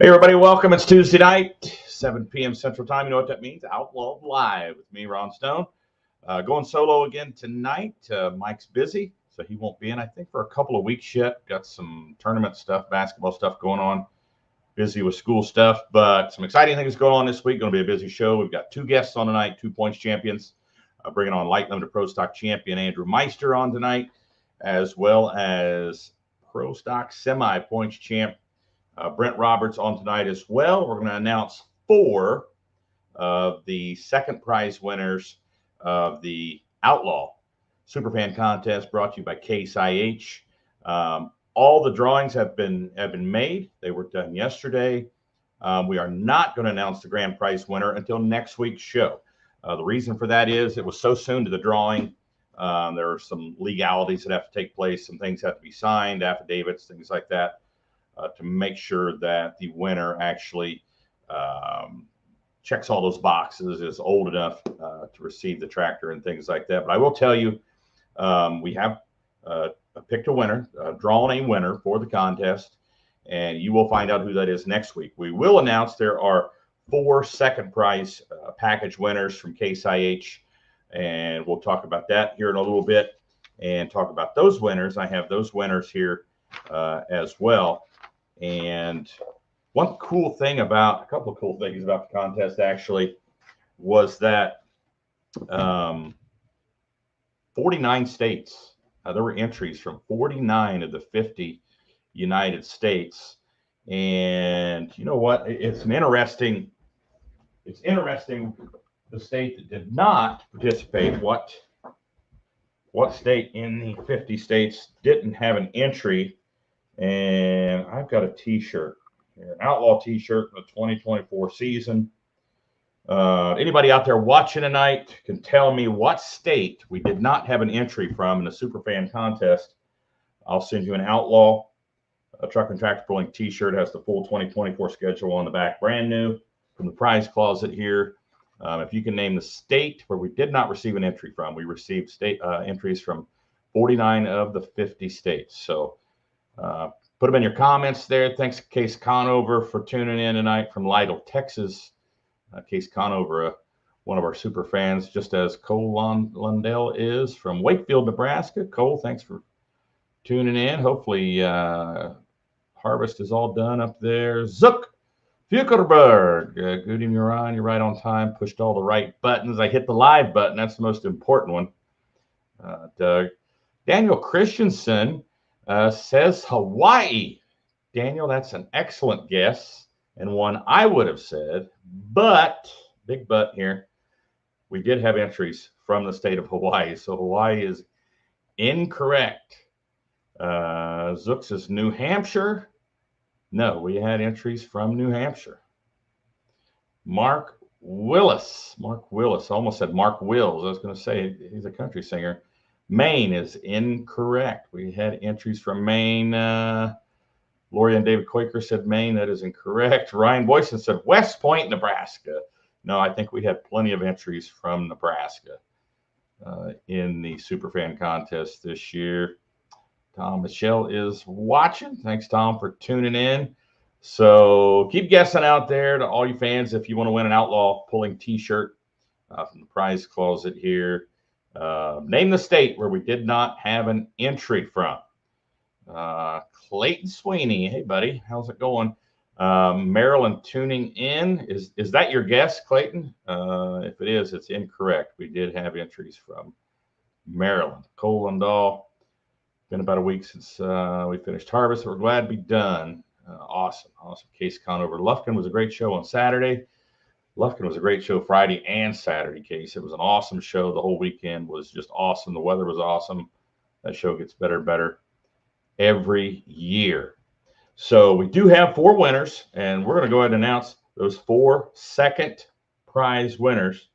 Hey, everybody, welcome. It's Tuesday night, 7 p.m. Central Time. You know what that means? Outlawed Live with me, Ron Stone. Going solo again tonight. Mike's busy, so he won't be in, I think, for a couple of weeks yet. Got some tournament stuff, basketball stuff going on. Busy with school stuff, but some exciting things going on this week. Going to be a busy show. We've got two guests on tonight, 2 points champions. Bringing on Light Limited Pro Stock champion Andrew Meister on tonight, as well as Pro Stock Semi points champ Brent Roberts on tonight as well. We're going to announce 4 of the second prize winners of the Outlaw Superfan Contest brought to you by Case IH. All the drawings have been made. They were done yesterday. We are not going to announce the grand prize winner until next week's show. The reason for that is it was so soon to the drawing. There are some legalities that have to take place. Some things have to be signed, affidavits, things like that. To make sure that the winner actually checks all those boxes, is old enough to receive the tractor and things like that. But I will tell you, we have picked a winner, drawn a winner for the contest, and you will find out who that is next week. We will announce there are 4 second prize package winners from Case IH, and we'll talk about that here in a little bit and talk about those winners. I have those winners here as well. And a couple of cool things about the contest actually was that 49 states, there were entries from 49 of the 50 United States. And you know what? It's interesting, the state that did not participate, what state in the 50 states didn't have an entry. And I've got a T-shirt here, an Outlaw T-shirt for the 2024 season. Anybody out there watching tonight can tell me what state we did not have an entry from in the Superfan contest. I'll send you an Outlaw Truck and Tractor Pulling T-shirt. It has the full 2024 schedule on the back, brand new from the prize closet here. If you can name the state where we did not receive an entry from, we received state entries from 49 of the 50 states. So put them in your comments there. Thanks, Case Conover, for tuning in tonight from Lytle, Texas. Case Conover, one of our super fans, just as Cole Lundell is from Wakefield, Nebraska. Cole, thanks for tuning in. Hopefully, harvest is all done up there. Zook Fukelberg, good evening, Ron. You're right on time. Pushed all the right buttons. I hit the live button. That's the most important one. Doug. Daniel Christensen says Hawaii. Daniel, that's an excellent guess and one I would have said, but big but here, we did have entries from the state of Hawaii, so Hawaii is incorrect. Zook says New Hampshire. No, we had entries from New Hampshire. Mark Willis, almost said Mark Wills. I was going to say he's a country singer. Maine is incorrect. We had entries from Maine. Lori and David Quaker said Maine. That is incorrect. Ryan Boyson said West Point, Nebraska. No, I think we had plenty of entries from Nebraska in the Superfan contest this year. Tom Michelle is watching. Thanks, Tom, for tuning in. So keep guessing out there to all you fans if you want to win an Outlaw Pulling T-shirt from the prize closet here. Name the state where we did not have an entry from. Clayton Sweeney, hey buddy, how's it going? Maryland tuning in. Is that your guess, Clayton? If it is, it's incorrect. We did have entries from Maryland. Cole Lundahl, been about a week since we finished harvest. We're glad to be done. Awesome. Case Conover. Lufkin was a great show on Saturday. Lufkin was a great show Friday and Saturday, Case. It was an awesome show. The whole weekend was just awesome. The weather was awesome. That show gets better and better every year. So we do have 4 winners, and we're going to go ahead and announce those 4 second prize winners.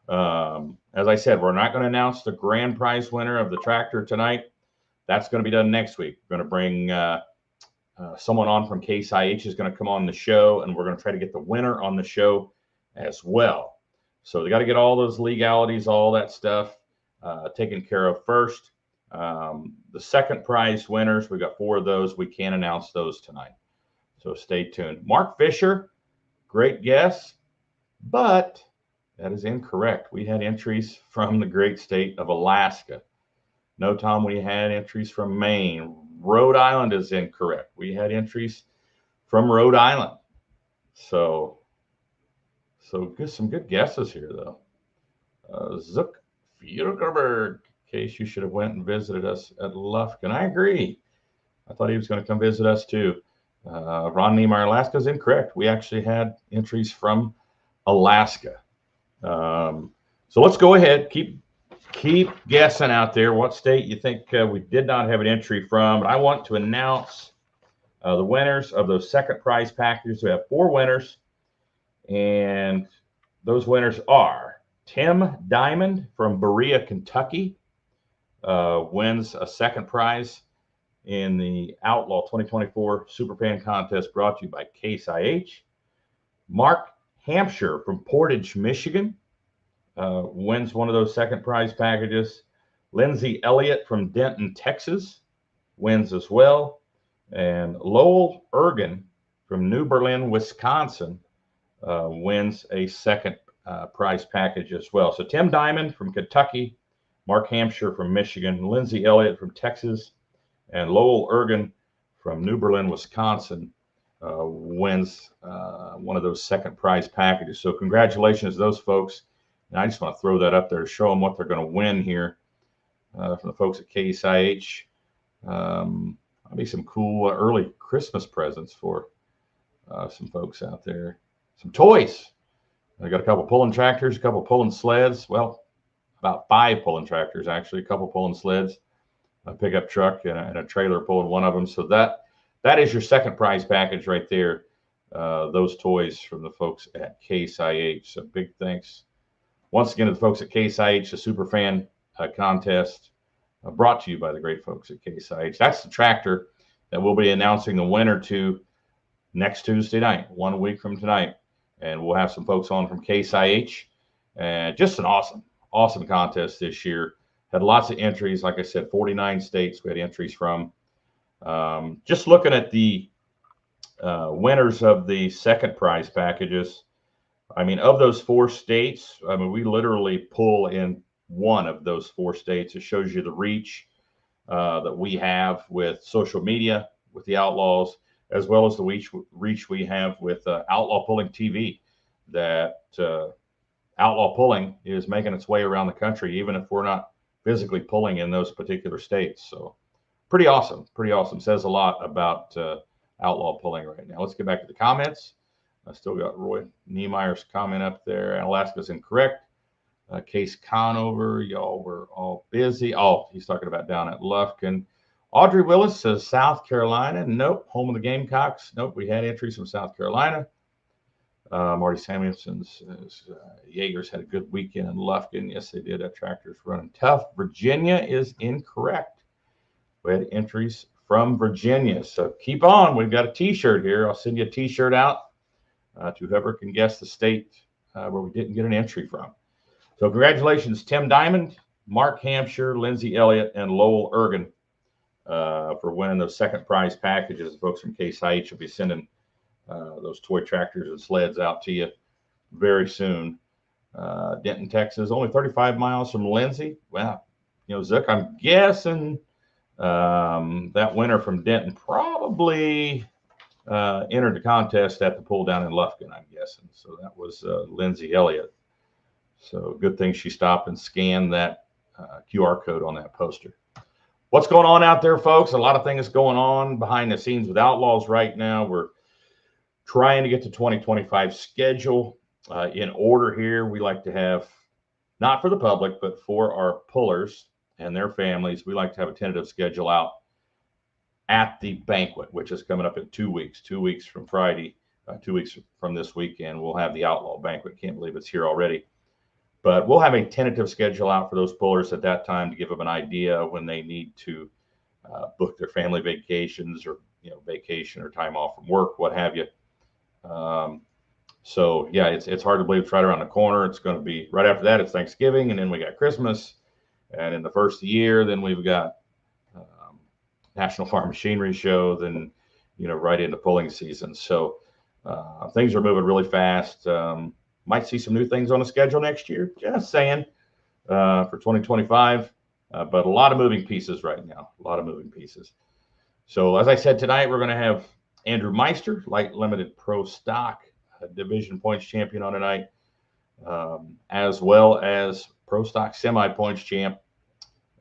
As I said, we're not going to announce the grand prize winner of the tractor tonight. That's going to be done next week. We're going to bring someone on from Case IH is going to come on the show, and we're going to try to get the winner on the show as well. So they got to get all those legalities, all that stuff taken care of first. The second prize winners, we've got 4 of those. We can't announce those tonight. So stay tuned. Mark Fisher, great guess, but that is incorrect. We had entries from the great state of Alaska. No, Tom, we had entries from Maine. Rhode Island is incorrect. We had entries from Rhode Island. So some good guesses here, though. Zook Fiergerberg, in case you should have went and visited us at Lufkin. I agree. I thought he was going to come visit us too. Ron Niemeyer, Alaska is incorrect. We actually had entries from Alaska. So let's go ahead. Keep guessing out there what state you think we did not have an entry from. But I want to announce the winners of those second prize packages. We have 4 winners, and those winners are Tim Diamond from Berea, Kentucky, wins a second prize in the Outlaw 2024 Superfan Contest brought to you by Case IH. Mark Hampshire from Portage, Michigan, wins one of those second prize packages. Lindsay Elliott from Denton, Texas, wins as well. And Lowell Ergen from New Berlin, Wisconsin, wins a second prize package as well. So Tim Diamond from Kentucky, Mark Hampshire from Michigan, Lindsay Elliott from Texas, and Lowell Ergen from New Berlin, Wisconsin, wins one of those second prize packages. So congratulations to those folks. And I just want to throw that up there to show them what they're going to win here from the folks at Case IH. That'll be some cool early Christmas presents for some folks out there. Some toys. I got a couple pulling tractors, a couple pulling sleds. Well, about 5 pulling tractors, actually, a couple pulling sleds, a pickup truck, and a trailer pulling one of them. So that is your second prize package right there. Those toys from the folks at Case IH. So big thanks once again to the folks at Case IH, the Superfan Contest, brought to you by the great folks at Case IH. That's the tractor that we'll be announcing the winner to next Tuesday night, 1 week from tonight. And we'll have some folks on from Case IH. And just an awesome contest this year. Had lots of entries. Like I said, 49 states we had entries from. Just looking at the winners of the second prize packages, I mean, of those 4 states, I mean, we literally pull in one of those 4 states. It shows you the reach that we have with social media, with the Outlaws, as well as the reach we have with Outlaw Pulling TV. That Outlaw Pulling is making its way around the country, even if we're not physically pulling in those particular states. So pretty awesome. Says a lot about Outlaw Pulling right now. Let's get back to the comments. I still got Roy Niemeyer's comment up there. Alaska's incorrect. Case Conover, y'all were all busy. Oh, he's talking about down at Lufkin. Audrey Willis says South Carolina. Nope. Home of the Gamecocks. Nope. We had entries from South Carolina. Marty Samuelson says Jaegers had a good weekend in Lufkin. Yes, they did. That tractor's running tough. Virginia is incorrect. We had entries from Virginia. So keep on. We've got a T-shirt here. I'll send you a T-shirt out to whoever can guess the state where we didn't get an entry from. So congratulations, Tim Diamond, Mark Hampshire, Lindsay Elliott, and Lowell Ergen for winning those second prize packages. Folks from Case IH will be sending those toy tractors and sleds out to you very soon. Denton, Texas, only 35 miles from Lindsay. Well, you know, Zook, I'm guessing that winner from Denton probably entered the contest at the pull down in Lufkin, I'm guessing. So that was Lindsay Elliott. So good thing she stopped and scanned that QR code on that poster. What's going on out there, folks? A lot of things going on behind the scenes with Outlaws right now. We're trying to get the 2025 schedule in order here. We like to have, not for the public, but for our pullers and their families, we like to have a tentative schedule out at the banquet, which is coming up in 2 weeks. 2 weeks from Friday, 2 weeks from this weekend, we'll have the Outlaw banquet. Can't believe it's here already. But we'll have a tentative schedule out for those pullers at that time to give them an idea when they need to book their family vacations or, you know, vacation or time off from work, what have you. So yeah, it's hard to believe it's right around the corner. It's going to be right after that. It's Thanksgiving, and then we got Christmas, and in the first of the year, then we've got National Farm Machinery Show. Then right into pulling season. So things are moving really fast. Might see some new things on the schedule next year. Just saying for 2025. But a lot of moving pieces right now. A lot of moving pieces. So as I said tonight, we're going to have Andrew Meister, light limited pro stock division points champion on tonight, as well as pro stock semi points champ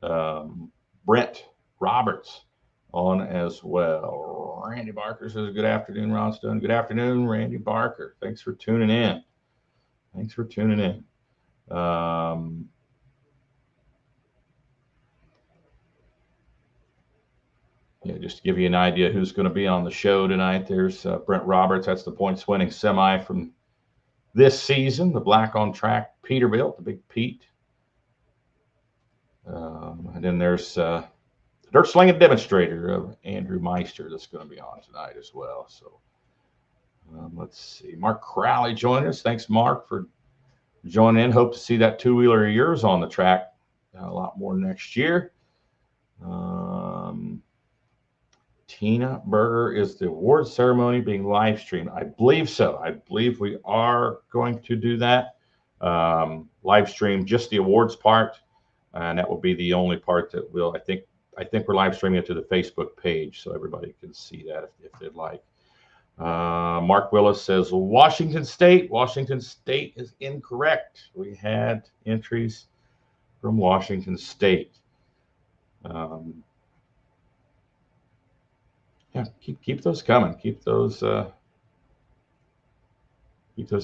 Brent Roberts on as well. Randy Barker says, good afternoon, Ron Stone. Good afternoon, Randy Barker. Thanks for tuning in. Thanks for tuning in. Yeah, just to give you an idea who's going to be on the show tonight, there's Brent Roberts. That's the points winning semi from this season. The black on track Peterbilt, the big Pete. And then there's the dirt slinging demonstrator of Andrew Meister that's going to be on tonight as well. So let's see. Mark Crowley joining us. Thanks, Mark, for joining in. Hope to see that two-wheeler of yours on the track a lot more next year. Tina Berger, is the award ceremony being live streamed? I believe so. I believe we are going to do that. Live stream just the awards part, and that will be the only part that will. I think we're live streaming it to the Facebook page so everybody can see that if they'd like. Mark Willis says Washington State. Washington State is incorrect. We had entries from Washington State. Yeah, keep those coming. Keep those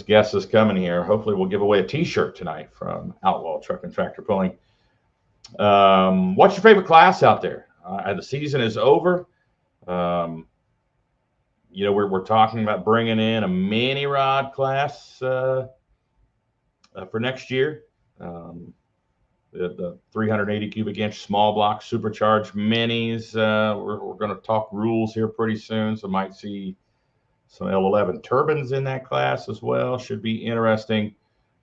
guesses coming here. Hopefully, we'll give away a T-shirt tonight from Outlawed Truck and Tractor Pulling. What's your favorite class out there? The season is over. We're talking about bringing in a mini rod class for next year. The 380 cubic inch small block supercharged minis. We're going to talk rules here pretty soon, so might see some L11 turbines in that class as well. Should be interesting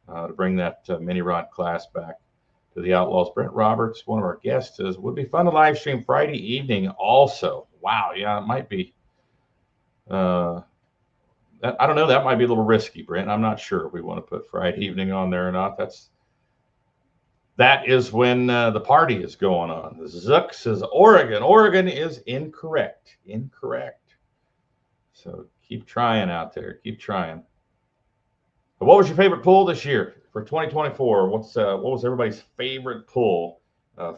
to bring that mini rod class back to the Outlaws. Brent Roberts, one of our guests, says would be fun to live stream Friday evening also. Wow, yeah, it might be. I don't know. That might be a little risky, Brent. I'm not sure if we want to put Friday evening on there or not. That is when the party is going on. Zook says Oregon. Oregon is incorrect. Incorrect. So keep trying out there. Keep trying. But what was your favorite pull this year for 2024? What was everybody's favorite pull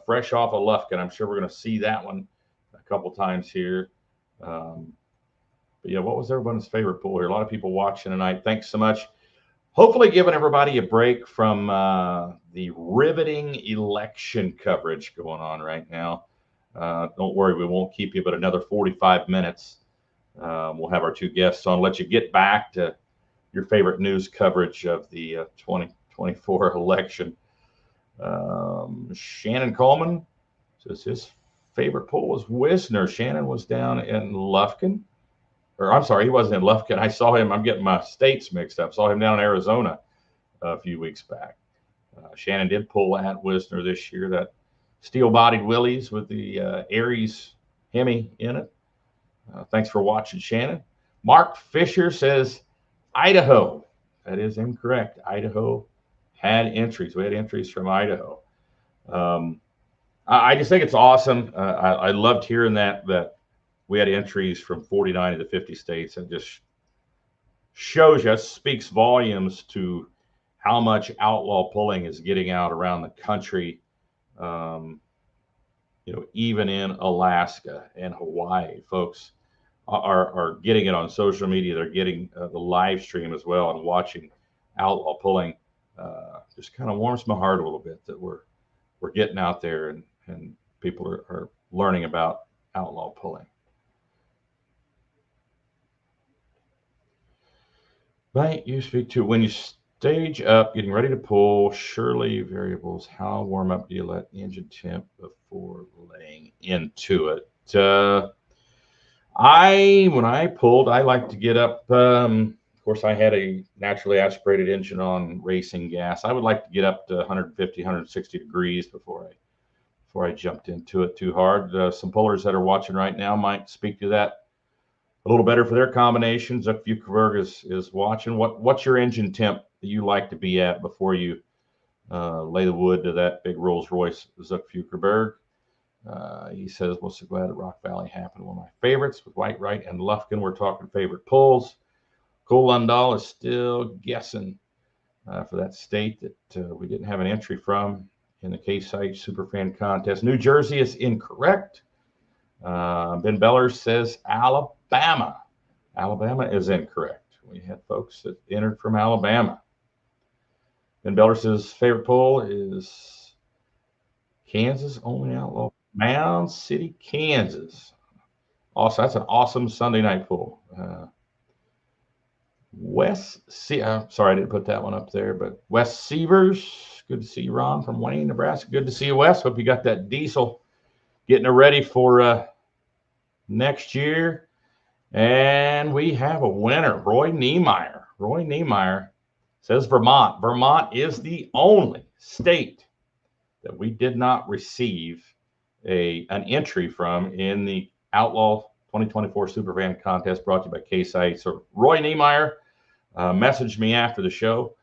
fresh off of Lufkin? I'm sure we're going to see that one a couple times here. But yeah, what was everybody's favorite pull here? A lot of people watching tonight. Thanks so much. Hopefully giving everybody a break from the riveting election coverage going on right now. Don't worry, we won't keep you but another 45 minutes. We'll have our two guests on, let you get back to your favorite news coverage of the 2024 election. Shannon Coleman says his favorite poll was Wisner. Shannon was down in Lufkin. Or I'm sorry, he wasn't in Lufkin. I saw him. I'm getting my states mixed up. Saw him down in Arizona a few weeks back. Shannon did pull at Wisner this year. That steel-bodied Willys with the Aries Hemi in it. Thanks for watching, Shannon. Mark Fisher says Idaho. That is incorrect. Idaho had entries. We had entries from Idaho. I just think it's awesome. I loved hearing that we had entries from 49 of the 50 states. It just shows you, speaks volumes to how much outlaw pulling is getting out around the country, even in Alaska and Hawaii. Folks are getting it on social media. They're getting the live stream as well and watching outlaw pulling. Just kind of warms my heart a little bit that we're getting out there and people are learning about outlaw pulling. Right, you speak to when you stage up, getting ready to pull, surely variables. How warm up do you let the engine temp before laying into it? When I pulled, I like to get up. Of course, I had a naturally aspirated engine on racing gas. I would like to get up to 150, 160 degrees before I jumped into it too hard. Some pullers that are watching right now might speak to that a little better for their combination. Zuck Fukerberg is watching. What's your engine temp that you like to be at before you lay the wood to that big Rolls Royce, Zuck Fukerberg? He says, well, so glad that Rock Valley happened. One of my favorites with White Wright and Lufkin. We're talking favorite pulls. Cole Lundahl is still guessing for that state that we didn't have an entry from in the K-Site Superfan contest. New Jersey is incorrect. Ben Beller says Alabama. Alabama is incorrect. We had folks that entered from Alabama. Ben Beller says favorite poll is Kansas only outlaw. Mound City, Kansas. Also, that's an awesome Sunday night poll. Sorry, I didn't put that one up there, but Wes Sievers, good to see you, Ron, from Wayne, Nebraska. Good to see you, Wes. Hope you got that diesel getting it ready for next year. And we have a winner, Roy Niemeyer. Roy Niemeyer says Vermont. Vermont is the only state that we did not receive an entry from in the Outlaw 2024 Superfan contest brought to you by K-Site. So Roy Niemeyer messaged me after the show,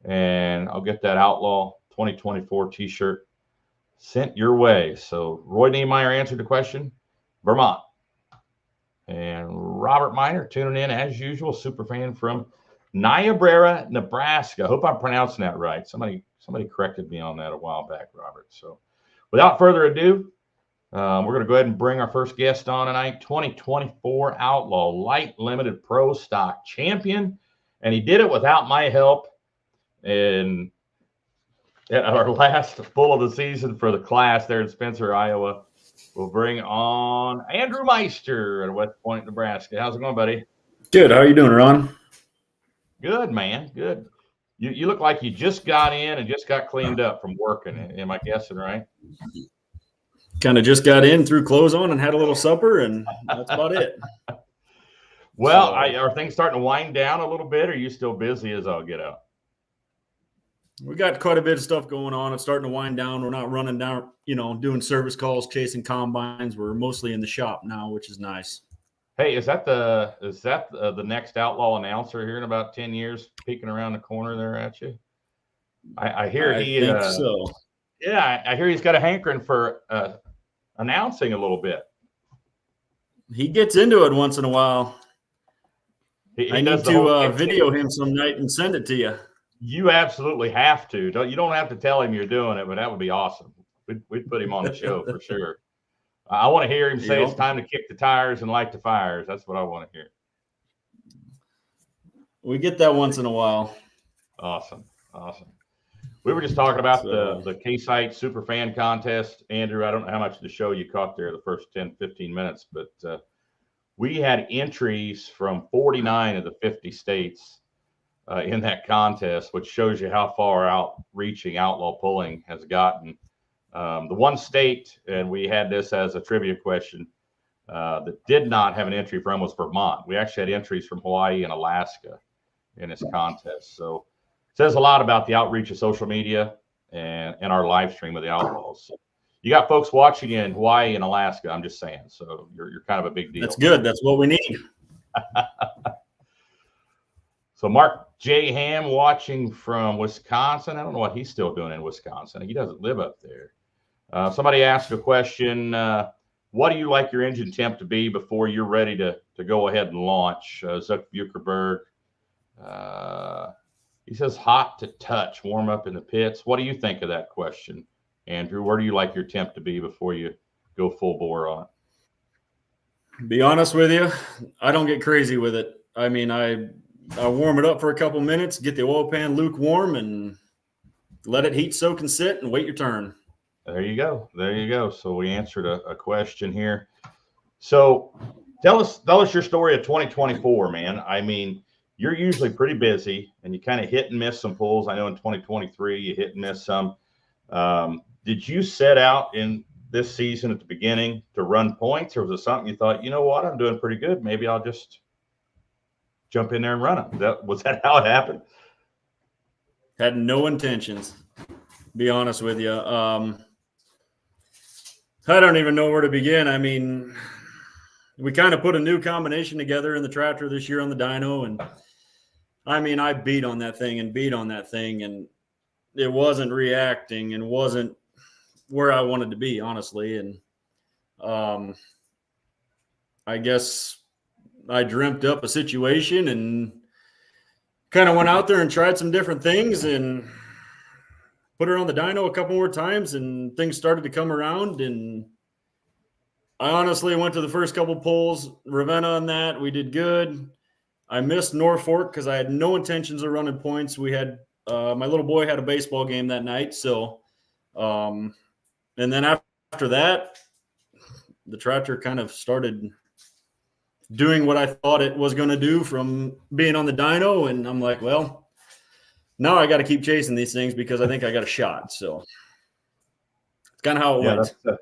and I'll get that Outlaw 2024 t-shirt sent your way. So Roy Niemeyer answered the question, Vermont. And Robert Miner tuning in as usual, Superfan from Niobrara, Nebraska. I hope I'm pronouncing that right. Somebody corrected me on that a while back, Robert. So without further ado, we're going to go ahead and bring our first guest on tonight, 2024 Outlaw Light Limited Pro Stock Champion. And he did it without my help. And at our last full of the season for the class there in Spencer, Iowa, we'll bring on Andrew Meister at West Point, Nebraska. How's it going, buddy? Good. How are you doing, Ron? Good, man. Good. You look like you just got in and just got cleaned up from working. Am I guessing right? Kind of just got in, threw clothes on, and had a little supper, and that's about it. Well, are things starting to wind down a little bit, or are you still busy as I'll get out? We got quite a bit of stuff going on. It's starting to wind down. We're not running down, doing service calls, chasing combines. We're mostly in the shop now, which is nice. Hey, is that the next Outlaw announcer here in about 10 years, peeking around the corner there at you? I hear I think so. Yeah, I hear he's got a hankering for announcing a little bit. He gets into it once in a while. I need to video him some night and send it to you. You absolutely have to. You don't have to tell him you're doing it, but that would be awesome. We'd put him on the show for sure. I want to hear him say it's time to kick the tires and light the fires. That's what I want to hear. We get that once in a while. Awesome. We were just talking about the K-Site Superfan contest. Andrew, I don't know how much of the show you caught there the first 10, 15 minutes, but we had entries from 49 of the 50 states in that contest, which shows you how far outreaching outlaw pulling has gotten. The one state, and we had this as a trivia question, that did not have an entry from was Vermont. We actually had entries from Hawaii and Alaska in this contest. So it says a lot about the outreach of social media and our live stream of the Outlaws. So you got folks watching in Hawaii and Alaska, I'm just saying. So you're kind of a big deal. That's good. That's what we need. So Mark J. Ham watching from Wisconsin. I don't know what he's still doing in Wisconsin. He doesn't live up there. Somebody asked a question, what do you like your engine temp to be before you're ready to go ahead and launch? Zuck Bucherberg. He says hot to touch, warm up in the pits. What do you think of that question, Andrew? Where do you like your temp to be before you go full bore on it? Be honest with you, I don't get crazy with it. I mean, I warm it up for a couple minutes, get the oil pan lukewarm, and let it heat, soak, and sit, and wait your turn. There you go. So we answered a question here. So tell us your story of 2024, man. I mean, you're usually pretty busy, and you kind of hit and miss some pulls. I know in 2023 you hit and miss some. Did you set out in this season at the beginning to run points, or was it something you thought, you know what, I'm doing pretty good, maybe I'll just jump in there and run them? Was that how it happened? Had no intentions, be honest with you. I don't even know where to begin. I mean, we kind of put a new combination together in the tractor this year on the dyno. And I mean, I beat on that thing, and it wasn't reacting and wasn't where I wanted to be, honestly. And I guess I dreamt up a situation and kind of went out there and tried some different things and put her on the dyno a couple more times, and things started to come around. And I honestly went to the first couple pulls, Ravenna on that. We did good. I missed Norfolk because I had no intentions of running points. We had my little boy had a baseball game that night. So, and then after that, the tractor kind of started doing what I thought it was going to do from being on the dyno. And I'm like, well, now I got to keep chasing these things because I think I got a shot. So it's kind of how it went. That's a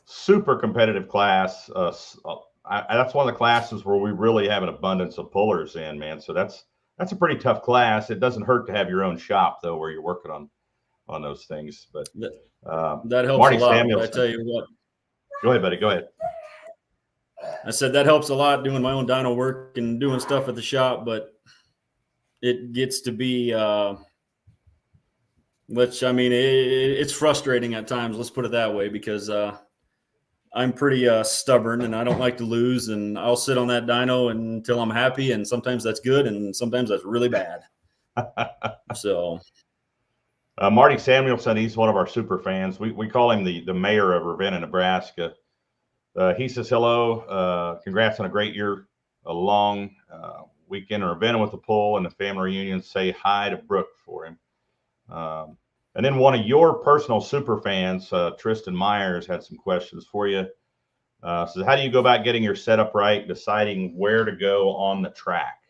super competitive class. That's one of the classes where we really have an abundance of pullers in, man. So that's a pretty tough class. It doesn't hurt to have your own shop though, where you're working on those things. But that helps Marty a lot. Samuelson, I tell you what. Go ahead, buddy. Go ahead. I said that helps a lot doing my own dyno work and doing stuff at the shop, but it gets to be, it's frustrating at times. Let's put it that way, because I'm pretty stubborn and I don't like to lose, and I'll sit on that dyno until I'm happy. And sometimes that's good, and sometimes that's really bad. So, Marty Samuelson, he's one of our super fans. We call him the mayor of Ravenna, Nebraska. He says, hello, congrats on a great year, a long weekend in Ravenna with the pull and the family reunion. Say hi to Brooke for him. And then one of your personal super fans, Tristan Myers, had some questions for you. So how do you go about getting your setup right, deciding where to go on the track?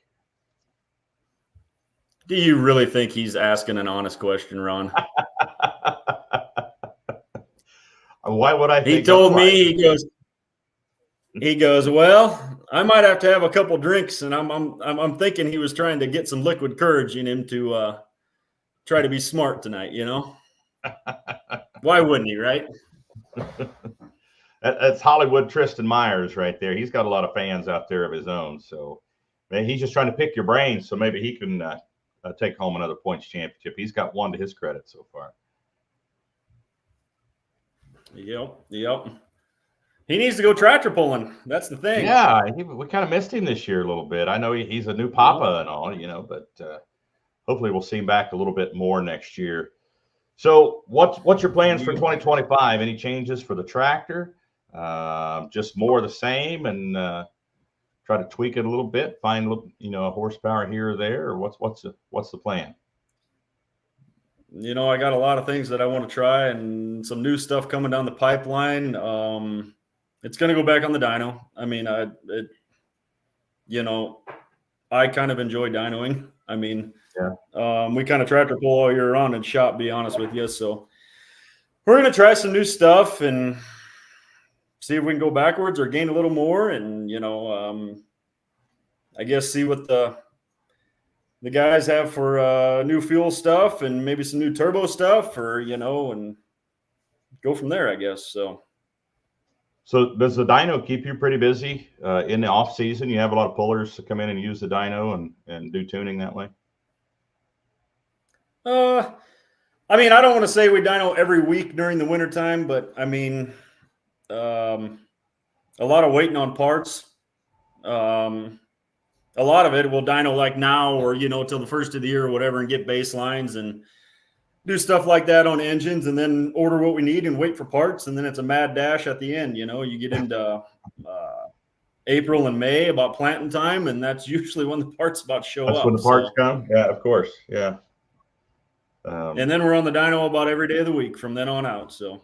Do you really think he's asking an honest question, Ron? Why would I think he told me, he goes, well, I might have to have a couple drinks, and I'm thinking he was trying to get some liquid courage in him to try to be smart tonight, you know? Why wouldn't he, right? That's Hollywood Tristan Myers right there. He's got a lot of fans out there of his own. So man, he's just trying to pick your brain so maybe he can take home another points championship. He's got one to his credit so far. Yep. He needs to go tractor pulling. That's the thing. Yeah, we kind of missed him this year a little bit. I know he's a new papa and all, but hopefully we'll see him back a little bit more next year. So what's your plans for 2025? Any changes for the tractor? Just more of the same, and try to tweak it a little bit, find a horsepower here or there, or what's the plan? I got a lot of things that I want to try and some new stuff coming down the pipeline. It's going to go back on the dyno. I mean, I kind of enjoy dynoing. I mean, we kind of tractor pull all year round in shop, be honest with you. So we're going to try some new stuff and see if we can go backwards or gain a little more. And, I guess see what the guys have for new fuel stuff and maybe some new turbo stuff, or, and go from there, I guess. So does the dyno keep you pretty busy in the off season? You have a lot of pullers to come in and use the dyno and do tuning that way? I mean, I don't want to say we dyno every week during the wintertime, but I mean, a lot of waiting on parts. A lot of it will dyno like now or, till the first of the year or whatever, and get baselines and do stuff like that on engines, and then order what we need and wait for parts. And then it's a mad dash at the end. You get into April and May about planting time, and that's usually when the parts about show up. That's when the parts come. Yeah, of course. Yeah. And then we're on the dyno about every day of the week from then on out. So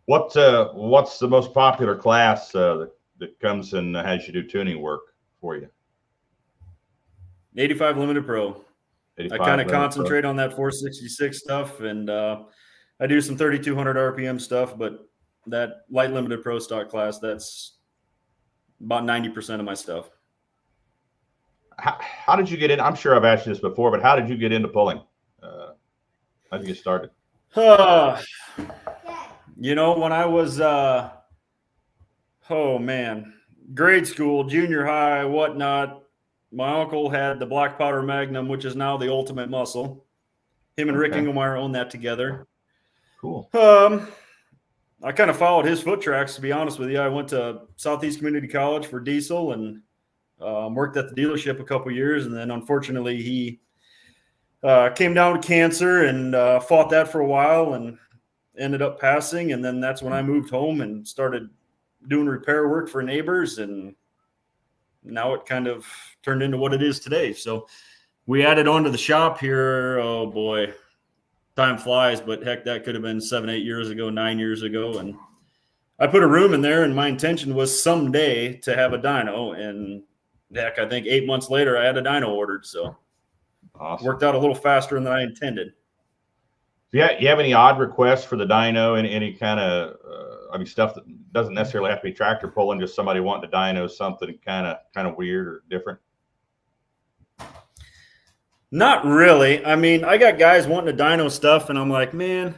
what's the most popular class that comes and has you do tuning work for you? 85 Limited Pro. I kind of concentrate on that 466 stuff, and I do some 3,200 RPM stuff, but that light Limited Pro stock class, that's about 90% of my stuff. How did you get in? I'm sure I've asked you this before, but how did you get into pulling? How did you get started? When I was, grade school, junior high, whatnot, my uncle had the Black Powder Magnum, which is now the Ultimate Muscle. Him and Rick Okay. Engelmeyer own that together. Cool. I kind of followed his foot tracks, to be honest with you. I went to Southeast Community College for diesel and worked at the dealership a couple years. And then unfortunately he came down with cancer and fought that for a while and ended up passing. And then that's when I moved home and started doing repair work for neighbors. And now it kind of turned into what it is today. So we added on to the shop here. Oh boy, time flies, but heck, that could have been 7, 8 years ago, 9 years ago. And I put a room in there and my intention was someday to have a dyno. And heck, I think 8 months later I had a dyno ordered. So Awesome. worked out a little faster than I intended. Yeah, you have any odd requests for the dyno? Any kind of, stuff that doesn't necessarily have to be tractor pulling, just somebody wanting to dyno something kind of weird or different? Not really. I mean, I got guys wanting to dyno stuff, and I'm like, man,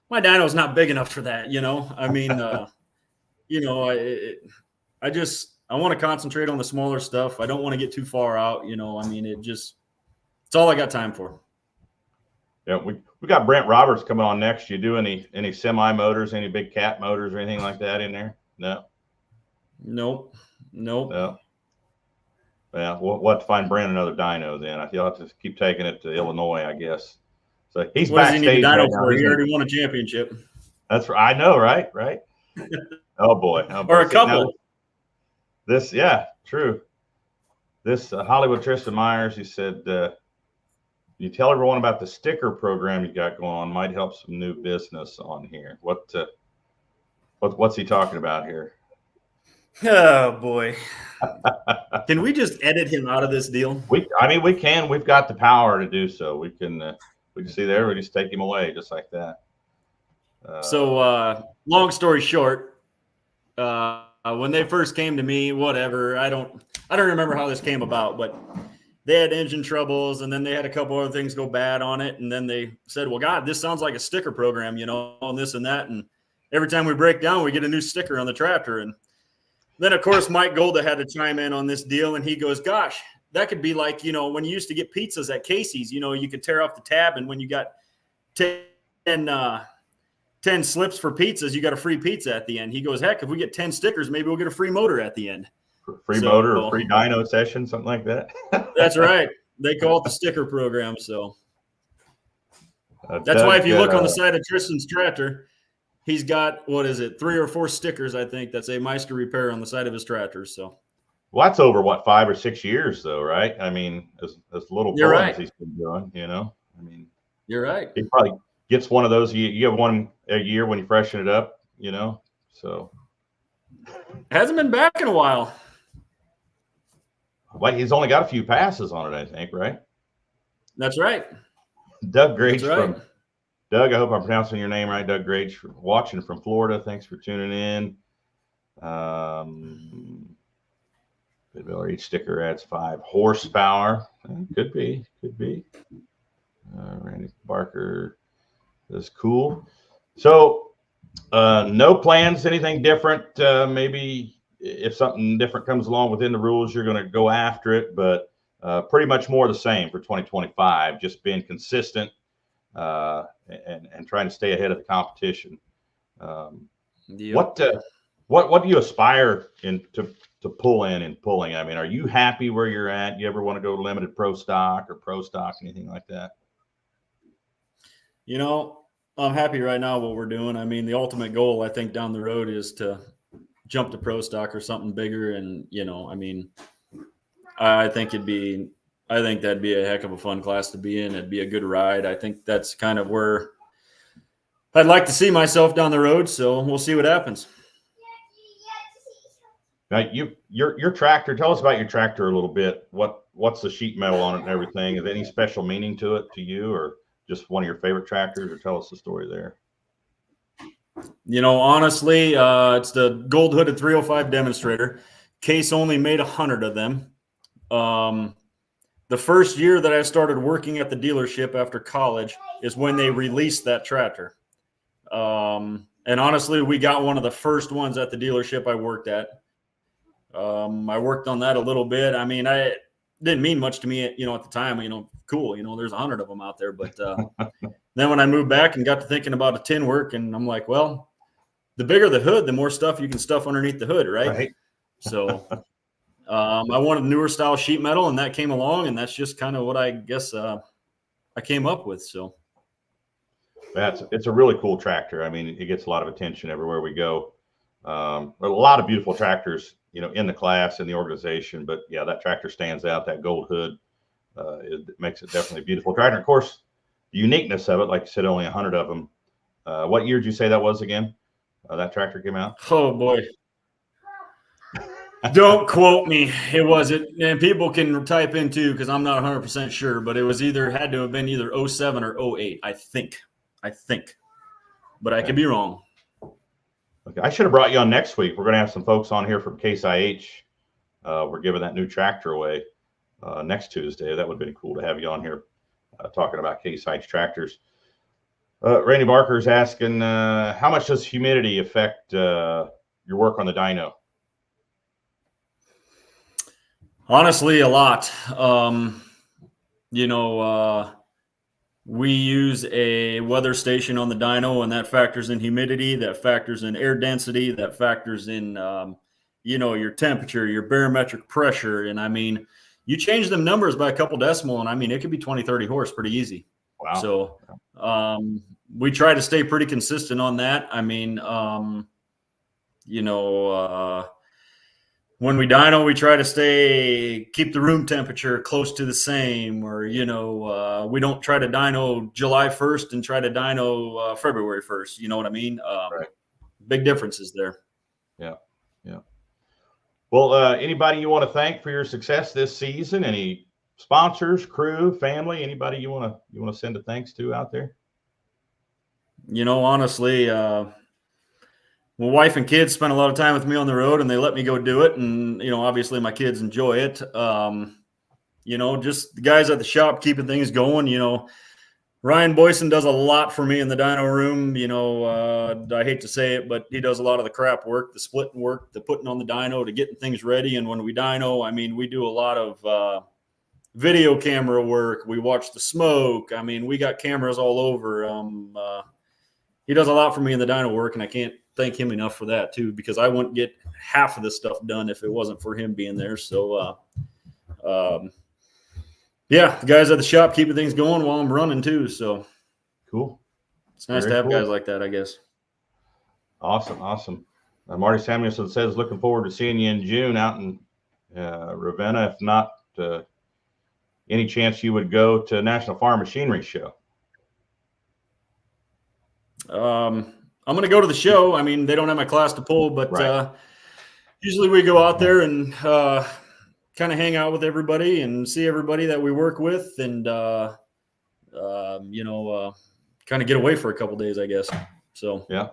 my dyno's not big enough for that. I mean, I want to concentrate on the smaller stuff. I don't want to get too far out. I mean, it's all I got time for. Yeah, we got Brent Roberts coming on next. You do any semi motors, any big cat motors or anything like that in there? No. Nope. No. Yeah, we'll have to find Brent another dyno then. You'll have to keep taking it to Illinois, I guess. So he's what backstage does he need a dyno right for? now. He already won a championship. That's right. I know, right? Oh boy. Or a couple. Yeah, true. This Hollywood Tristan Myers, he said, you tell everyone about the sticker program you got going on. Might help some new business on here. What's he talking about here? Oh boy. Can we just edit him out of this deal? We can. We've got the power to do so. We can see there. We just take him away just like that. So long story short, when they first came to me, whatever, I don't remember how this came about, but they had engine troubles and then they had a couple other things go bad on it. And then they said, well, God, this sounds like a sticker program, and this and that. And every time we break down, we get a new sticker on the tractor. And then, of course, Mike Golda had to chime in on this deal. And he goes, gosh, that could be like, when you used to get pizzas at Casey's, you could tear off the tab. And when you got 10 slips for pizzas, you got a free pizza at the end. He goes, heck, if we get 10 stickers, maybe we'll get a free motor at the end. Free motor or free dyno session, something like that. That's right. They call it the sticker program. So that's why if you look on the side of Tristan's tractor, he's got, 3 or 4 stickers, I think, that say Meister Repair on the side of his tractor. So, well, that's over 5 or 6 years, though, right? I mean, as little pull-ins he's been doing, I mean, you're right. He probably gets one of those. You have one a year when you freshen it up, So hasn't been back in a while. Well, he's only got a few passes on it, I think, right? That's right. Doug Grage from Doug. I hope I'm pronouncing your name right. Doug Grage, watching from Florida. Thanks for tuning in. Each sticker adds 5 horsepower. Could be. Randy Barker is cool. So, no plans, anything different. Maybe if something different comes along within the rules, you're going to go after it, but pretty much more the same for 2025, just being consistent and trying to stay ahead of the competition. What do you aspire to pull in pulling? I mean, are you happy where you're at? You ever want to go limited pro stock, anything like that? I'm happy right now what we're doing. I mean, the ultimate goal, I think, down the road is to jump to pro stock or something bigger. And, I mean, I think that'd be a heck of a fun class to be in. It'd be a good ride. I think that's kind of where I'd like to see myself down the road. So we'll see what happens. Now, your tractor, tell us about your tractor a little bit. What's the sheet metal on it and everything? Is there any special meaning to it to you, or just one of your favorite tractors, or tell us the story there? Honestly, it's the gold hooded 305 demonstrator. Case only made 100 of them. The first year that I started working at the dealership after college is when they released that tractor. And honestly, we got one of the first ones at the dealership I worked at. I worked on that a little bit. I mean, I didn't mean much to me, at the time, cool, there's 100 of them out there. But then when I moved back and got to thinking about a tin work, and I'm like, well, the bigger the hood, the more stuff you can stuff underneath the hood, right? Right. So I wanted newer style sheet metal, and that came along, and that's just kind of what I guess I came up with. So It's a really cool tractor. I mean, it gets a lot of attention everywhere we go. A lot of beautiful tractors, in the class, in the organization. But yeah, that tractor stands out. That gold hood, it makes it definitely a beautiful tractor. Of course, the uniqueness of it, like you said, only 100 of them. What year did you say that was again? That tractor came out? Oh boy. Don't quote me. It wasn't, and people can type in too, because I'm not 100% sure, but it was had to have been either 07 or 08, I think, but I could be wrong. Okay, I should have brought you on next week. We're going to have some folks on here from Case IH. We're giving that new tractor away next Tuesday. That would have been cool to have you on here talking about Case IH tractors. Randy Barker's asking, how much does humidity affect your work on the dyno? Honestly, a lot. We use a weather station on the dyno, and that factors in humidity, that factors in air density, that factors in, your temperature, your barometric pressure. And I mean, you change them numbers by a couple decimal, and I mean, it could be 20, 30 horse pretty easy. Wow. So we try to stay pretty consistent on that. I mean, when we dyno, we try to keep the room temperature close to the same, or, we don't try to dyno July 1st and try to dyno February 1st. You know what I mean? Right. Big differences there. Yeah. Yeah. Well, anybody you want to thank for your success this season? Any sponsors, crew, family, anybody you want to send a thanks to out there? Honestly, my wife and kids spend a lot of time with me on the road, and they let me go do it. And, obviously my kids enjoy it. Just the guys at the shop keeping things going. Ryan Boyson does a lot for me in the dyno room. I hate to say it, but he does a lot of the crap work, the splitting work, the putting on the dyno, to getting things ready. And when we dyno, I mean, we do a lot of video camera work. We watch the smoke. I mean, we got cameras all over. He does a lot for me in the dyno work, and I can't thank him enough for that too, because I wouldn't get half of this stuff done if it wasn't for him being there. So, the guys at the shop keeping things going while I'm running too. So cool. It's nice to have guys like that, I guess. Awesome. Marty Samuelson says, looking forward to seeing you in June out in Ravenna. If not, any chance you would go to National Farm Machinery Show? I'm going to go to the show. I mean, they don't have my class to pull, but right. Usually we go out there and kind of hang out with everybody and see everybody that we work with, and kind of get away for a couple days, I guess. So yeah,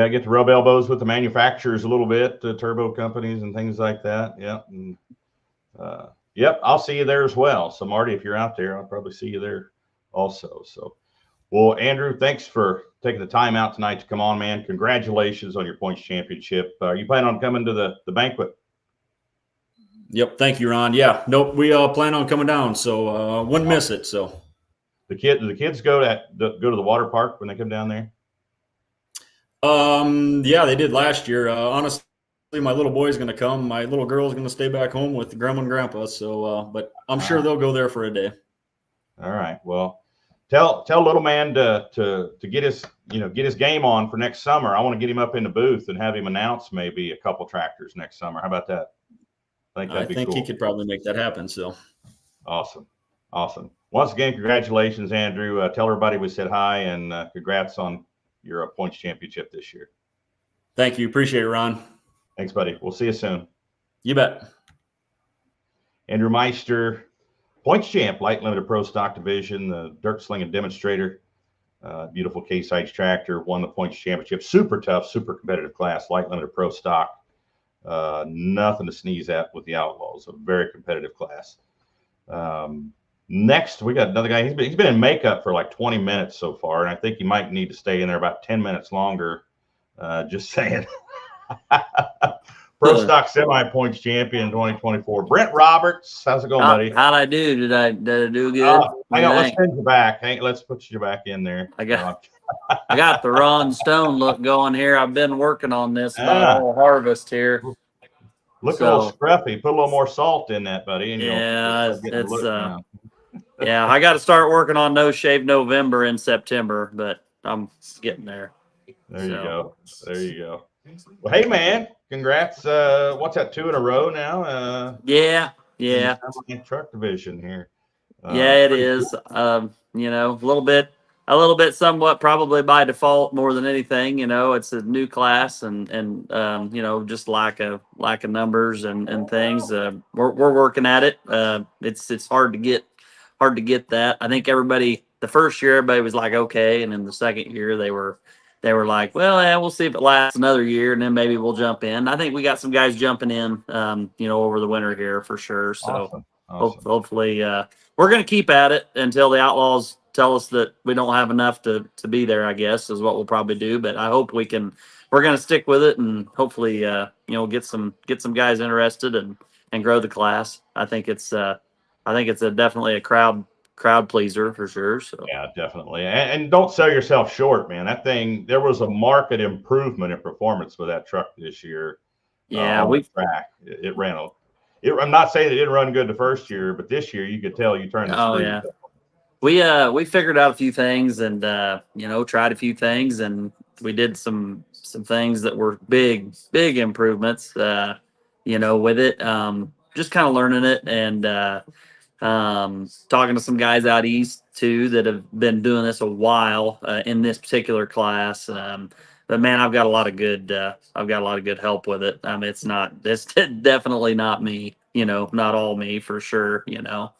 get to rub elbows with the manufacturers a little bit, the turbo companies and things like that. Yeah, and I'll see you there as well. So Marty, if you're out there, I'll probably see you there also. So, well, Andrew, thanks for taking the time out tonight to come on, man. Congratulations on your points championship. Are you planning on coming to the banquet? Yep. Thank you, Ron. Yeah. Nope. We plan on coming down, so wouldn't miss it. So do the kids go to the water park when they come down there? Yeah, they did last year. Honestly, my little boy's going to come. My little girl's going to stay back home with grandma and grandpa. So, but I'm sure they'll go there for a day. All right. Well, tell little man to get his game on for next summer. I want to get him up in the booth and have him announce maybe a couple tractors next summer. How about that? I think cool. He could probably make that happen. So awesome. Once again, congratulations, Andrew. Tell everybody we said hi, and congrats on your points championship this year. Thank you. Appreciate it, Ron. Thanks, buddy. We'll see you soon. You bet. Andrew Meister, points champ, light limited pro stock division, the dirt slinging demonstrator, beautiful Case IH tractor, won the points championship. Super tough, super competitive class, light limited pro stock. Nothing to sneeze at with the Outlaws. A very competitive class. Next, we got another guy. He's been in makeup for like 20 minutes so far, and I think he might need to stay in there about 10 minutes longer. Just saying. Pro Stock Semi Points Champion 2024. Brent Roberts, how's it going, buddy? How'd I do? Did I do good? Hang on, let's send you back. Let's put you back in there. I got the Ron Stone look going here. I've been working on this about all harvest here. Look a little scruffy. Put a little more salt in that, buddy. And yeah, yeah. I got to start working on No Shave November in September, but I'm getting there. There you go. There you go. Well, hey, man, congrats. What's that, 2 in a row now? Yeah. Truck division here. Yeah, it is. You know, a little bit somewhat probably by default more than anything. You know, it's a new class and you know, just lack of numbers and things. We're working at it. It's hard to get that. I think the first year everybody was like okay, and then the second year they were like, well, yeah, we'll see if it lasts another year, and then maybe we'll jump in. I think we got some guys jumping in, you know, over the winter here for sure. So awesome. Hopefully, we're going to keep at it until the Outlaws tell us that we don't have enough to be there, I guess, is what we'll probably do. But I hope we're going to stick with it and hopefully, you know, get some guys interested and grow the class. I think it's definitely a crowd pleaser for sure. So yeah, definitely. And don't sell yourself short, man. That thing, there was a marked improvement in performance with that truck this year. Yeah, on the track. It ran I'm not saying it didn't run good the first year, but this year you could tell you turned the screws. Yeah. We figured out a few things and you know, tried a few things, and we did some things that were big improvements you know, with it. Just kind of learning it and talking to some guys out east too that have been doing this a while in this particular class. But man, I've got a lot of good help with it. It's definitely not me, you know, not all me for sure, you know.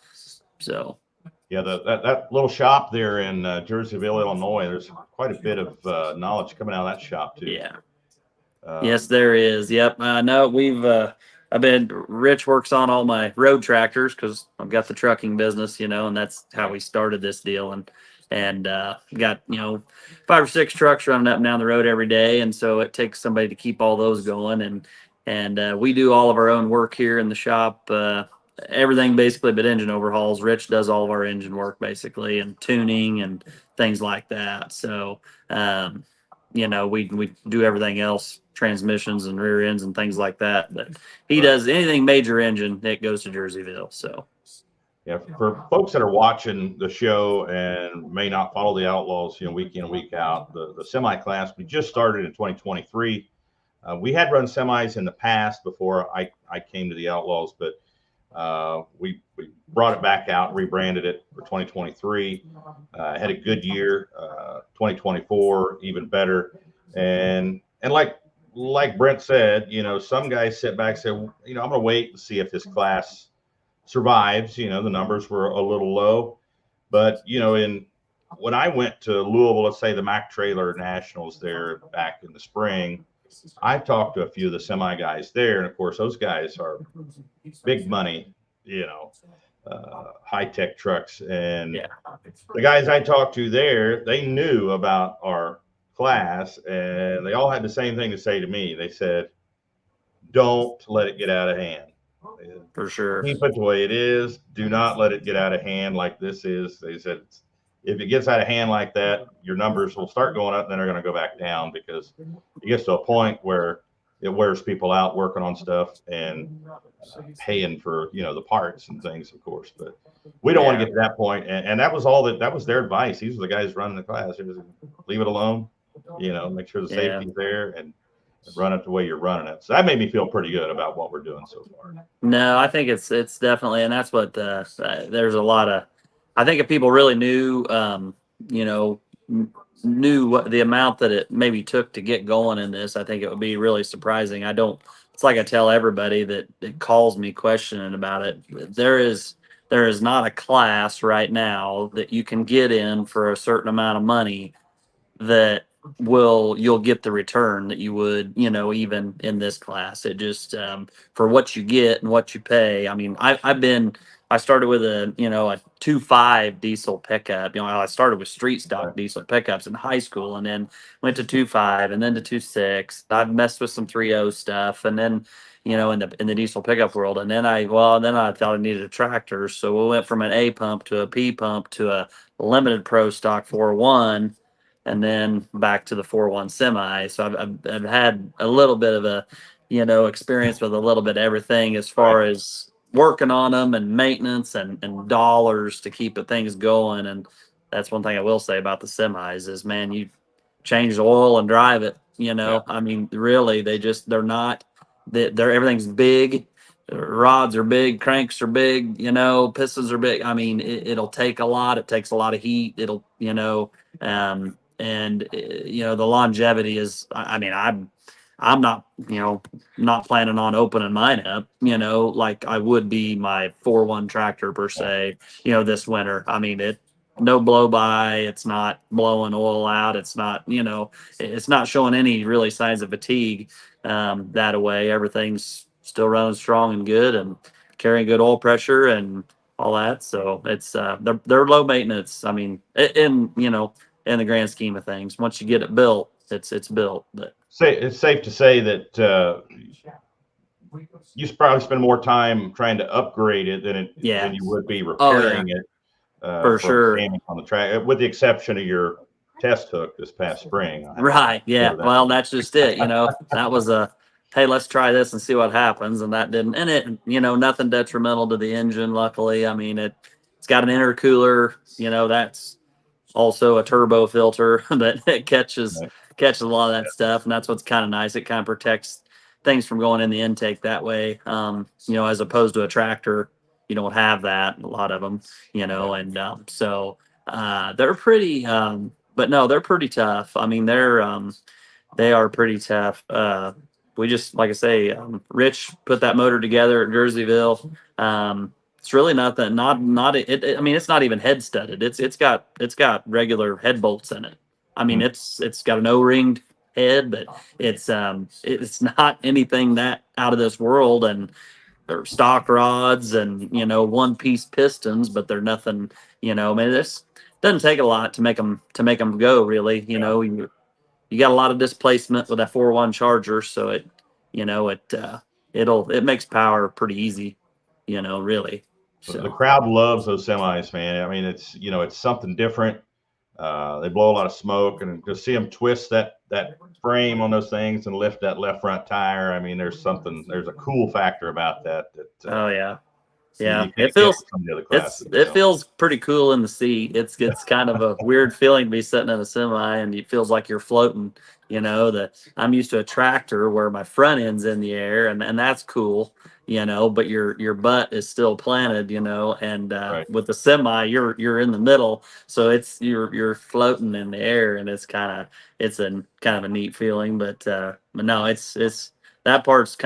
So yeah, that little shop there in Jerseyville, Illinois, there's quite a bit of knowledge coming out of that shop too. Yeah. Yes, there is. Yep. I know Rich works on all my road tractors because I've got the trucking business, you know, and that's how we started this deal. And got, you know, 5 or 6 trucks running up and down the road every day. And so it takes somebody to keep all those going. And we do all of our own work here in the shop, everything basically but engine overhauls. Rich does all of our engine work basically and tuning and things like that. So, you know, we do everything else, transmissions and rear ends and things like that. But he does anything major engine, it goes to Jerseyville. So yeah, for folks that are watching the show and may not follow the Outlaws, you know, week in, week out, the semi class, we just started in 2023. We had run semis in the past before I came to the Outlaws, but we brought it back out, rebranded it for 2023. Had a good year. 2024 even better. And like Brent said, you know, some guys sit back and say, well, you know, I'm going to wait and see if this class survives. You know, the numbers were a little low, but you know, when I went to Louisville, let's say the Mack Trailer Nationals there back in the spring, I talked to a few of the semi guys there, and of course those guys are big money, you know, high tech trucks. And the guys I talked to there, they knew about our class, and they all had the same thing to say to me. They said, "Don't let it get out of hand. For sure, keep it the way it is. Do not let it get out of hand like this is." They said, if it gets out of hand like that, your numbers will start going up, and then they're going to go back down because it gets to a point where it wears people out working on stuff and paying for, you know, the parts and things, of course. But we don't want to get to that point. And that was that was their advice. These were the guys running the class. It was, leave it alone, you know, make sure the safety's there and run it the way you're running it. So that made me feel pretty good about what we're doing so far. No, I think it's definitely, and that's what there's a lot of, I think if people really knew, you know, knew what the amount that it maybe took to get going in this, I think it would be really surprising. It's like I tell everybody that calls me questioning about it. There is not a class right now that you can get in for a certain amount of money that you'll get the return that you would, you know, even in this class. It just, for what you get and what you pay. I mean, I started with a 2.5 diesel pickup. You know, I started with street stock diesel pickups in high school, and then went to 2.5 and then to 2.6. I've messed with some 3.0 stuff. And then, in the diesel pickup world. And then I thought I needed a tractor, so we went from an A pump to a P pump to a limited pro stock 4.1, and then back to the 4.1 semi. So I've had a little bit of a experience with a little bit of everything as far as working on them and maintenance and dollars to keep the things going. And that's one thing I will say about the semis is, man, you change the oil and drive it. I mean, really, they're not, they're everything's big. Rods are big, cranks are big, pistons are big. I mean, it'll take a lot. It takes a lot of heat. It'll, and the longevity is. I mean, I'm not, not planning on opening mine up, like I would be my 4.1 tractor per se, this winter. I mean, no blow by, it's not blowing oil out. It's not, it's not showing any really signs of fatigue, that away. Everything's still running strong and good and carrying good oil pressure and all that. So it's, they're low maintenance. I mean, in the grand scheme of things, once you get it built, it's built. But It's safe to say that you probably spend more time trying to upgrade it than you would be repairing it. For sure. On the track, with the exception of your test hook this past spring. Right. Yeah. Well, that's just it. That was hey, let's try this and see what happens. And that didn't, and it, nothing detrimental to the engine. Luckily, I mean, it's got an intercooler, that's also a turbo filter that it catches a lot of that stuff. And that's what's kind of nice. It kind of protects things from going in the intake that way. As opposed to a tractor, you don't have that, a lot of them, and so they're pretty, but no, they're pretty tough. I mean, they are pretty tough. We just, like I say, Rich put that motor together at Jerseyville. It's really nothing, not it. I mean, it's not even head studded. It's got regular head bolts in it. I mean, it's got an O-ringed head, but it's not anything that out of this world. And they're stock rods and one piece pistons, but they're nothing. I mean, this doesn't take a lot to make them go. Really, you got a lot of displacement with that 4.1 charger, so it makes power pretty easy. Really. So the crowd loves those semis, man. I mean, it's something different. They blow a lot of smoke, and to see them twist that frame on those things and lift that left front tire. I mean, there's a cool factor about that. Oh yeah. Yeah, it feels pretty cool in the seat. It's kind of a weird feeling to be sitting in a semi and it feels like you're floating. I'm used to a tractor where my front end's in the air and that's cool, but your butt is still planted, and with the semi you're in the middle, so you're floating in the air, and it's kind of a neat feeling. But no, it's that part's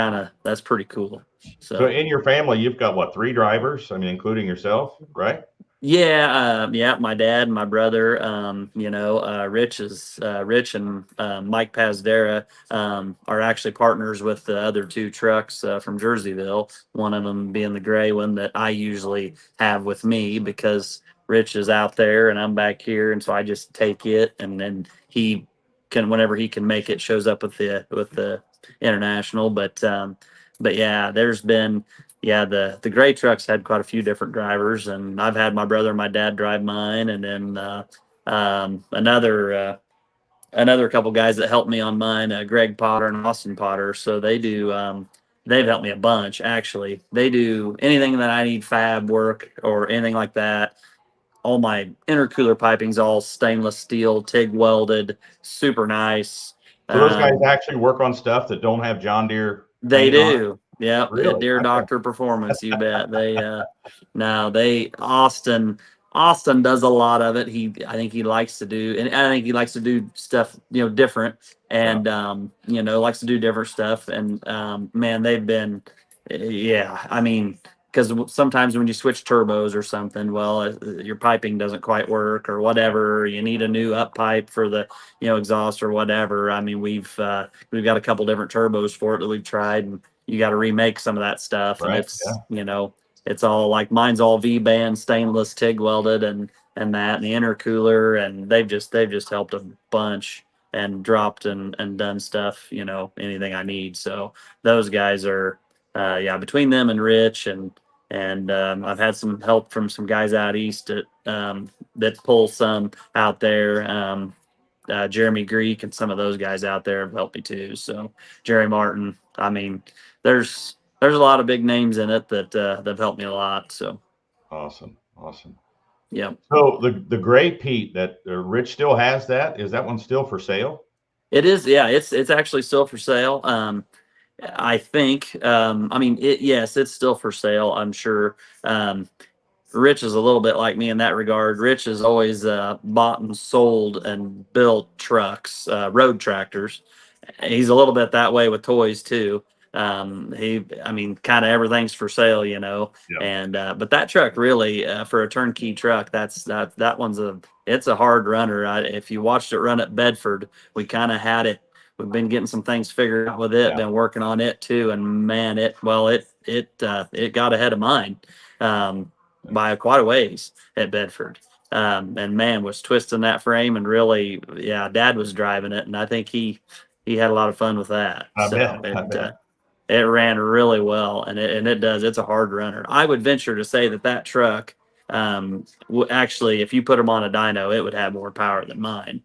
that's pretty cool. So in your family, you've got what, 3 drivers? I mean, including yourself, right? Yeah, my dad and my brother. Rich and Mike Pazdera are actually partners with the other 2 trucks from Jerseyville. One of them being the gray one that I usually have with me because Rich is out there and I'm back here, and so I just take it, and then he can, whenever he can make it, shows up with the international. But yeah, there's been. Yeah, the gray trucks had quite a few different drivers, and I've had my brother and my dad drive mine, and then another couple guys that helped me on mine, Greg Potter and Austin Potter. So they do. They've helped me a bunch, actually. They do anything that I need fab work or anything like that. All my intercooler piping's all stainless steel, TIG welded, super nice. So those guys actually work on stuff that don't have John Deere. They do. Yeah, really? Deer Doctor Performance, you bet. Austin does a lot of it. I think he likes to do stuff, different, and likes to do different stuff. And man, they've been, yeah, I mean, because sometimes when you switch turbos or something, well, your piping doesn't quite work or whatever, or you need a new up pipe for the exhaust or whatever. I mean, we've got a couple different turbos for it that we've tried, and you got to remake some of that stuff. Right, and it's it's all like, mine's all V-band stainless TIG welded and that, and the intercooler, and they've just helped a bunch and dropped and done stuff, anything I need. So those guys are yeah, between them and Rich and I've had some help from some guys out east that pull some out there. Jeremy Greek and some of those guys out there have helped me too. So Jerry Martin. I mean, there's a lot of big names in it that have helped me a lot. So Awesome. Awesome. yeah, So the gray Pete that Rich still has, that is that one still for sale? it is. Yeah, it's actually still for sale. I think. I mean, yes, it's still for sale. I'm sure. Rich is a little bit like me in that regard. Rich has always bought and sold and built trucks, road tractors. He's a little bit that way with toys too. I mean, kind of everything's for sale, you know. Yeah. And but that truck really, for a turnkey truck, that one's it's a hard runner. If you watched it run at Bedford, we kind of had it. We've been getting some things figured out with it. Yeah. Been working on it too, and man, it got ahead of mine by quite a ways at Bedford. And man, was twisting that frame and really, yeah, Dad was driving it, and I think he had a lot of fun with that. I So bet. I bet. it ran really well, and it does. It's a hard runner. I would venture to say that truck, actually, if you put them on a dyno, it would have more power than mine.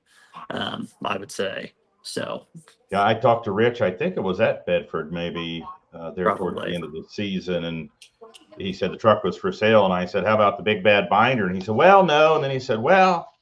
I would say so. Yeah, I talked to Rich. I think it was at Bedford, maybe there towards the Probably. end of the season, and he said the truck was for sale. And I said, "How about the big bad binder?" And he said, "Well, no." And then he said, "Well,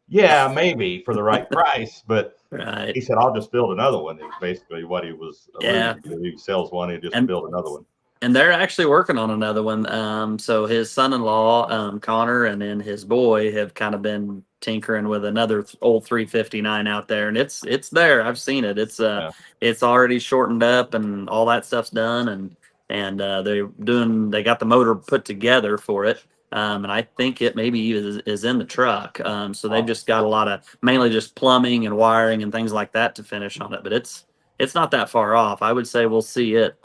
yeah, maybe for the right price." But Right. he said, "I'll just build another one." Is basically what he was Yeah. alluding to. He sells one, he just And build another one. And they're actually working on another one. So his son-in-law, Connor, and then his boy have kind of been tinkering with another old 359 out there, and it's there. I've seen it. Yeah. It's already shortened up, and all that stuff's done, and they got the motor put together for it. And I think it maybe is in the truck. So they've just got a lot of mainly just plumbing and wiring and things like that to finish on it. But it's not that far off. I would say we'll see it,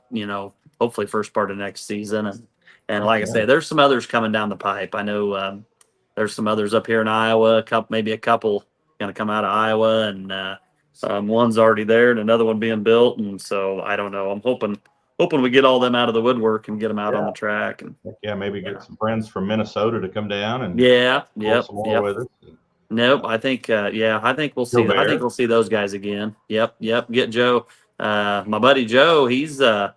hopefully first part of next season. And like I say, there's some others coming down the pipe. I know there's some others up here in Iowa, maybe a couple going to come out of Iowa, and one's already there and another one being built. And so I don't know. I'm hoping we get all them out of the woodwork and get them out on the track. And Yeah, maybe get some friends from Minnesota to come down and pull some more with us. Nope. I think, I think we'll see. I think we'll see those guys again. Yep. Get Joe. My buddy Joe. He's got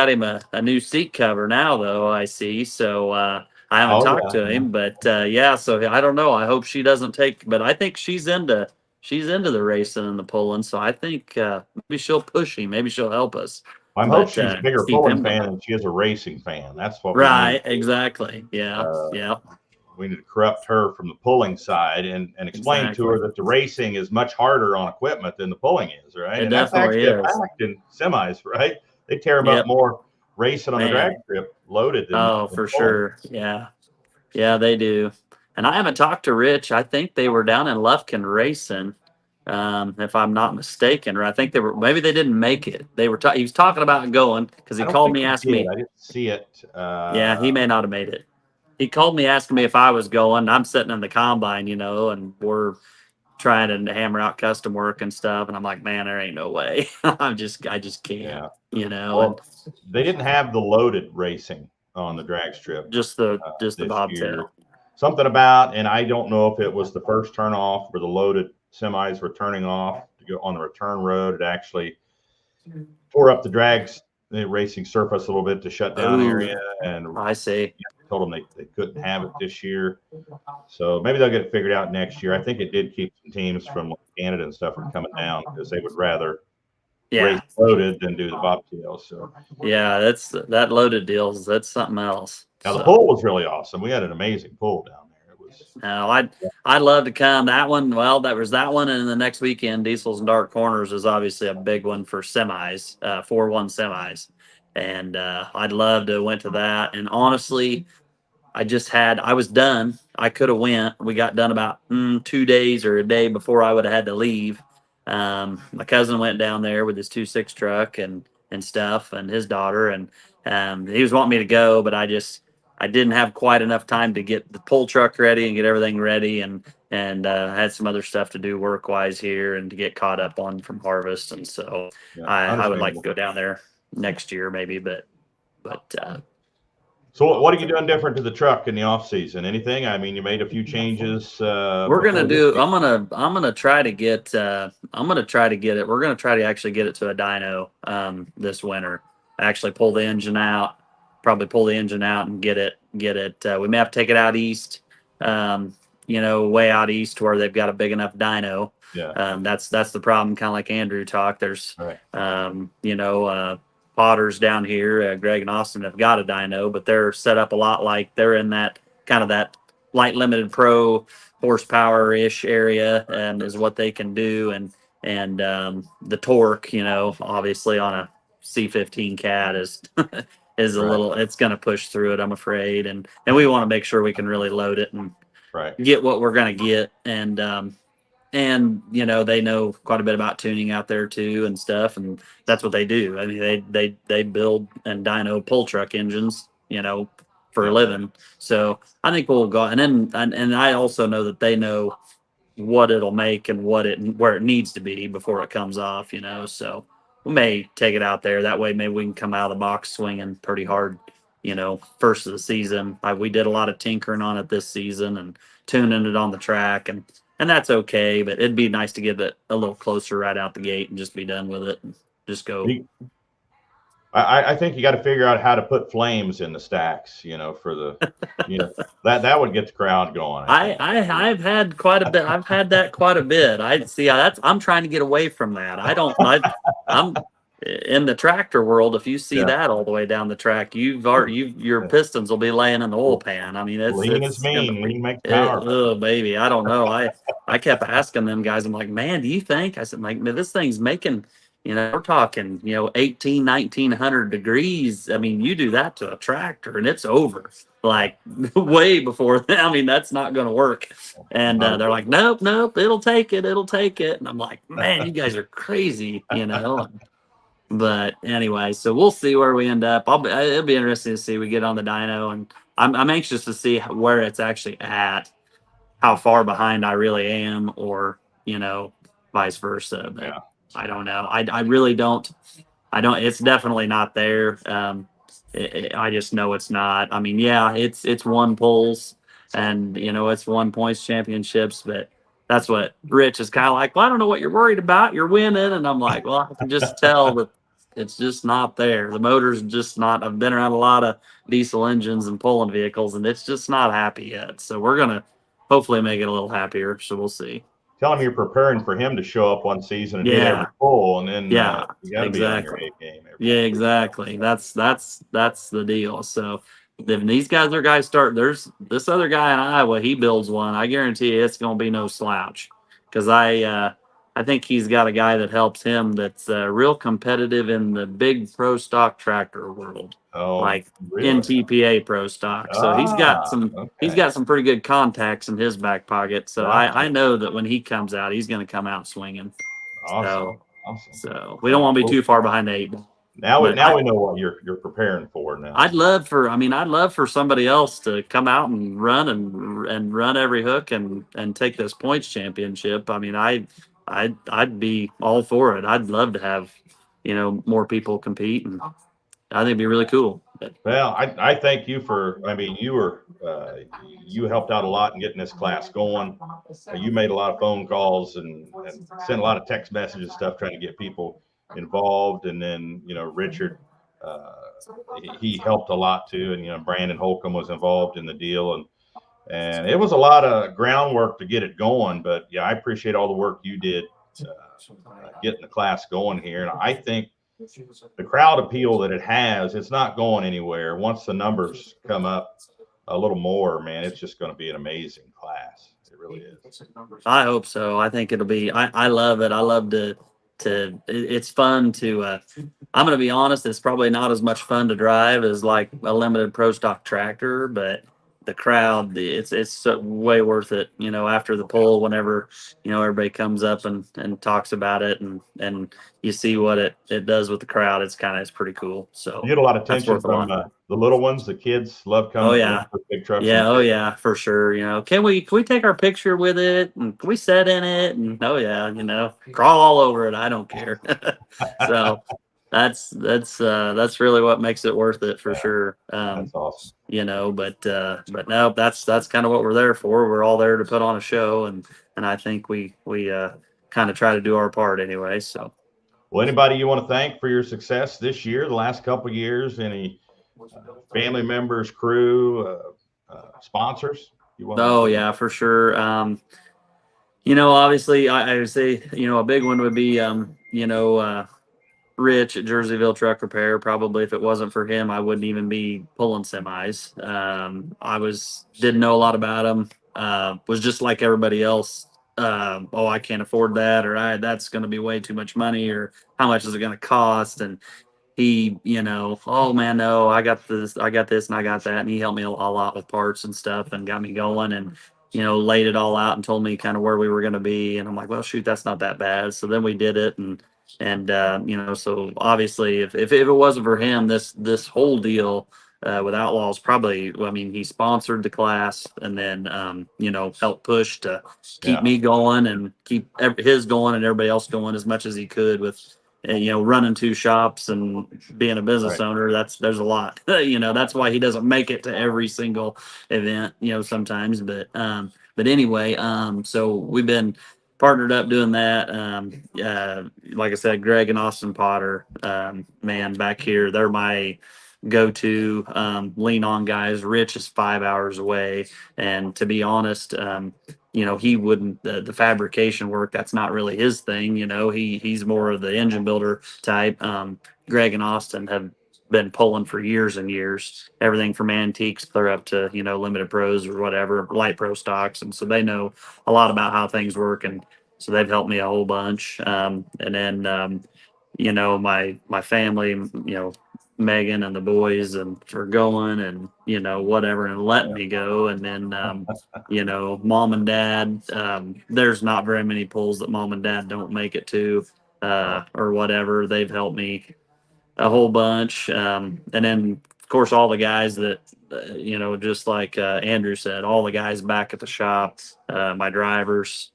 him a new seat cover now, though. I see. So I haven't talked to him, but yeah. So I don't know. I hope she doesn't take. But I think she's into the racing and the pulling. So I think maybe she'll push him. Maybe she'll help us. I hope she's a bigger pulling fan than she is a racing fan. That's what right. Exactly. Yeah. We need to corrupt her from the pulling side and explain to her that the racing is much harder on equipment than the pulling is, right? It and that's definitely actually is. a fact in semis, right? They tear them up more racing on the drag strip loaded than for sure. Yeah, they do. And I haven't talked to Rich. I think they were down in Lufkin racing, if I'm not mistaken, or I think maybe they didn't make it. He was talking about going because he called me, asked me. I didn't see it. Yeah, he may not have made it. He called me asking me if I was going. I'm sitting in the combine, and we're trying to hammer out custom work and stuff. And I'm like, man, there ain't no way. I just can't, Well, they didn't have the loaded racing on the drag strip. Just the bobtail. Something about, and I don't know if it was the first turn off where the loaded semis were turning off to go on the return road. It actually tore up the racing surface a little bit to shut down area. And I see. Told them they couldn't have it this year. So maybe they'll get it figured out next year. I think it did keep some teams from Canada and stuff from coming down because they would rather race loaded than do the bobtail. So yeah, that loaded deals. That's something else. Now the pull was really awesome. We had an amazing pull down there. It was. No, I'd love to come. That one. Well, that was that one, and the next weekend, Diesels and Dark Corners is obviously a big one for semis, 4-1 semis, and I'd love to went to that. And honestly, I was done. I could have went. We got done about 2 days or a day before I would have had to leave. My cousin went down there with his 2.6 truck and stuff, and his daughter, and he was wanting me to go, but I didn't have quite enough time to get the pull truck ready and get everything ready, and had some other stuff to do work wise here and to get caught up on from harvest, and so I would like to go down there. next year maybe, but So what are you doing different to the truck in the off season? Anything? I mean, you made a few changes. we're gonna before this do. week. I'm gonna try to get. I'm gonna try to get it. We're gonna try to actually get it to a dyno this winter. Actually, pull the engine out. Probably pull the engine out and get it. We may have to take it out east. Way out east where they've got a big enough dyno. Yeah. That's the problem. Kind of like Andrew talked. There's Right. Potters down here. Greg and Austin have got a dyno, but they're set up a lot like they're in that kind of that light limited pro horsepower ish area, and is what they can do, and the torque, obviously on a C15 cat is is a Right. little. It's going to push through it, I'm afraid, and we want to make sure we can really load it and Right. get what we're going to get, and they know quite a bit about tuning out there too and stuff, and that's what they do. I mean, they build and dyno pull truck engines, for a Yeah. living. So I think we'll go, and then and I also know that they know what it'll make and where it needs to be before it comes off. So we may take it out there. That way, maybe we can come out of the box swinging pretty hard. First of the season, we did a lot of tinkering on it this season and tuning it on the track, and that's okay. But it'd be nice to get it a little closer right out the gate and just be done with it and just go. I think you got to figure out how to put flames in the stacks, for the, that would get the crowd going. I've had quite a bit. I've had that quite a bit. I see. I'm trying to get away from that. I'm in the tractor world. If you see that all the way down the track, your pistons will be laying in the oil pan. I mean, lean is mean. Lean makes power. Oh, baby, I don't know. I kept asking them guys. I'm like, man, do you think? I said, like, man, this thing's making. We're talking, 18, 1900 degrees. I mean, you do that to a tractor and it's over, like way before then. I mean, that's not going to work. And they're like, nope, it'll take it. And I'm like, man, you guys are crazy, But anyway, so we'll see where we end up. It'll be interesting to see. We get on the dyno, and I'm anxious to see where it's actually at, how far behind I really am, or, vice versa. But Yeah. I don't know. I really don't. It's definitely not there. I just know it's not. I mean, yeah, it's won polls, and it's won points championships, but that's what Rich is kind of like. Well, I don't know what you're worried about. You're winning, and I'm like, well, I can just tell that it's just not there. The motor's just not. I've been around a lot of diesel engines and pulling vehicles, and it's just not happy yet. So we're gonna hopefully make it a little happier. So we'll see. Tell him you're preparing for him to show up one season and hit every pull, and then you got to be on your A game. Yeah, exactly. That's the deal. So if these guys start, there's this other guy in Iowa. He builds one. I guarantee you, it's going to be no slouch, because I think he's got a guy that helps him that's real competitive in the big pro stock tractor world. Oh, like really? NTPA pro stock. So he's got some pretty good contacts in his back pocket. So I know that when he comes out, he's going to come out swinging. Awesome. So we don't want to be too far behind the 8 ball. Now we know what you're preparing for now. I'd love for somebody else to come out and run every hook and take this points championship. I mean, I'd be all for it. I'd love to have, more people compete, and I think it'd be really cool. Well, I thank you for. I mean, you helped out a lot in getting this class going. You made a lot of phone calls and sent a lot of text messages and stuff trying to get people involved. And then Richard, he helped a lot too. And Brandon Holcomb was involved in the deal, and it was a lot of groundwork to get it going. But yeah, I appreciate all the work you did getting the class going here. And I think the crowd appeal that it has, it's not going anywhere. Once the numbers come up a little more, man, it's just going to be an amazing class. It really is. I hope so. I think it'll be. I love it. I love to. It's fun to. I'm going to be honest. It's probably not as much fun to drive as like a limited pro stock tractor, but the crowd, it's way worth it. After the pull, whenever everybody comes up and talks about it, and you see what it does with the crowd, it's pretty cool. So you get a lot of attention from the little ones. The kids love coming. Oh yeah, to big trucks. Yeah, oh yeah, for sure. Can we take our picture with it, and can we sit in it? And oh yeah, crawl all over it. I don't care. So that's really what makes it worth it for Yeah, sure. that's awesome. But no, that's kind of what we're there for. We're all there to put on a show, and I think we kind of try to do our part anyway. So. Well, anybody you want to thank for your success this year, the last couple of years? Any family members, crew, sponsors you want Oh to? yeah, for sure. Obviously, I would say, a big one would be, Rich at Jerseyville Truck Repair. Probably if it wasn't for him, I wouldn't even be pulling semis. Didn't know a lot about him. Was just like everybody else. Oh, I can't afford that, or that's going to be way too much money, or how much is it going to cost? And he, oh man, no, I got this, and I got that. And he helped me a lot with parts and stuff and got me going and, laid it all out and told me kind of where we were going to be. And I'm like, well, shoot, that's not that bad. So then we did it. So obviously if it wasn't for him, this whole deal, with Outlaws probably, well, I mean, he sponsored the class and then, helped push to keep Yeah. me going and keep his going and everybody else going as much as he could with, running two shops and being a business Right. owner. There's a lot. That's why he doesn't make it to every single event. Sometimes, but anyway, so we've been partnered up doing that. Like I said, Greg and Austin Potter, man, back here, they're my go-to lean on guys. Rich is 5 hours away, and to be honest, he wouldn't, the fabrication work, that's not really his thing. He's more of the engine builder type. Greg and Austin have been pulling for years and years, everything from antiques clear up to, limited pros or whatever, light pro stocks. And so they know a lot about how things work. And so they've helped me a whole bunch. And then, my family, Megan and the boys and for going and, whatever, and letting me go. And then, mom and dad, there's not very many pulls that mom and dad don't make it to, or whatever. They've helped me a whole bunch. And then, of course, all the guys that, just like Andrew said, all the guys back at the shop, my drivers,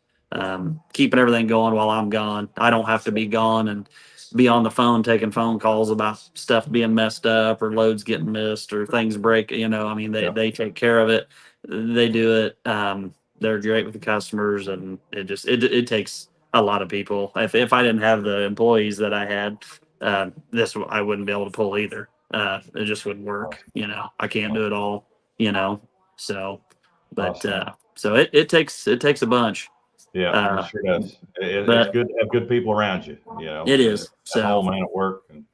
keeping everything going while I'm gone. I don't have to be gone and be on the phone taking phone calls about stuff being messed up or loads getting missed or things break. I mean, Yeah. they take care of it. They do it. They're great with the customers, and it takes a lot of people. If I didn't have the employees that I had, I wouldn't be able to pull either. It just wouldn't work. I can't do it all. So, but Awesome. so it takes a bunch. Yeah, it sure does. It's But good to have good people around you, it is. at home and at work, and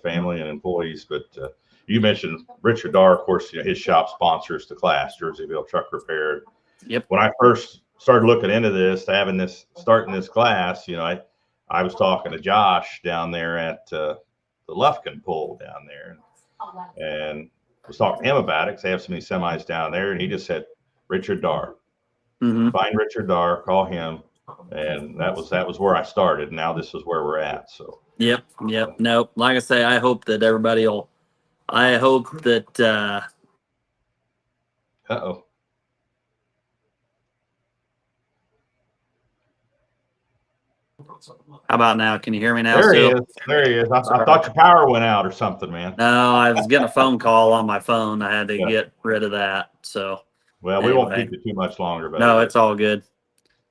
family and employees. But you mentioned Richard Darr, of course, his shop sponsors the class, Jerseyville Truck Repair. Yep. When I first started looking into this, starting this class, I was talking to Josh down there at the Lufkin Pull down there, and was talking to him about it because they have so many semis down there, and he just said Richard Darr. Mm-hmm. Find Richard Darr, call him, and that was where I started. And now this is where we're at. So. Yep. Nope. Like I say, I hope that everybody will. I hope that. Uh-oh. How about now? Can you hear me now? There he still? is. There he is. I thought your power went out or something, man. No, I was getting a phone call on my phone. I had to Yeah. get rid of that. So. Well, we won't keep you too much longer, buddy. No, it's all good.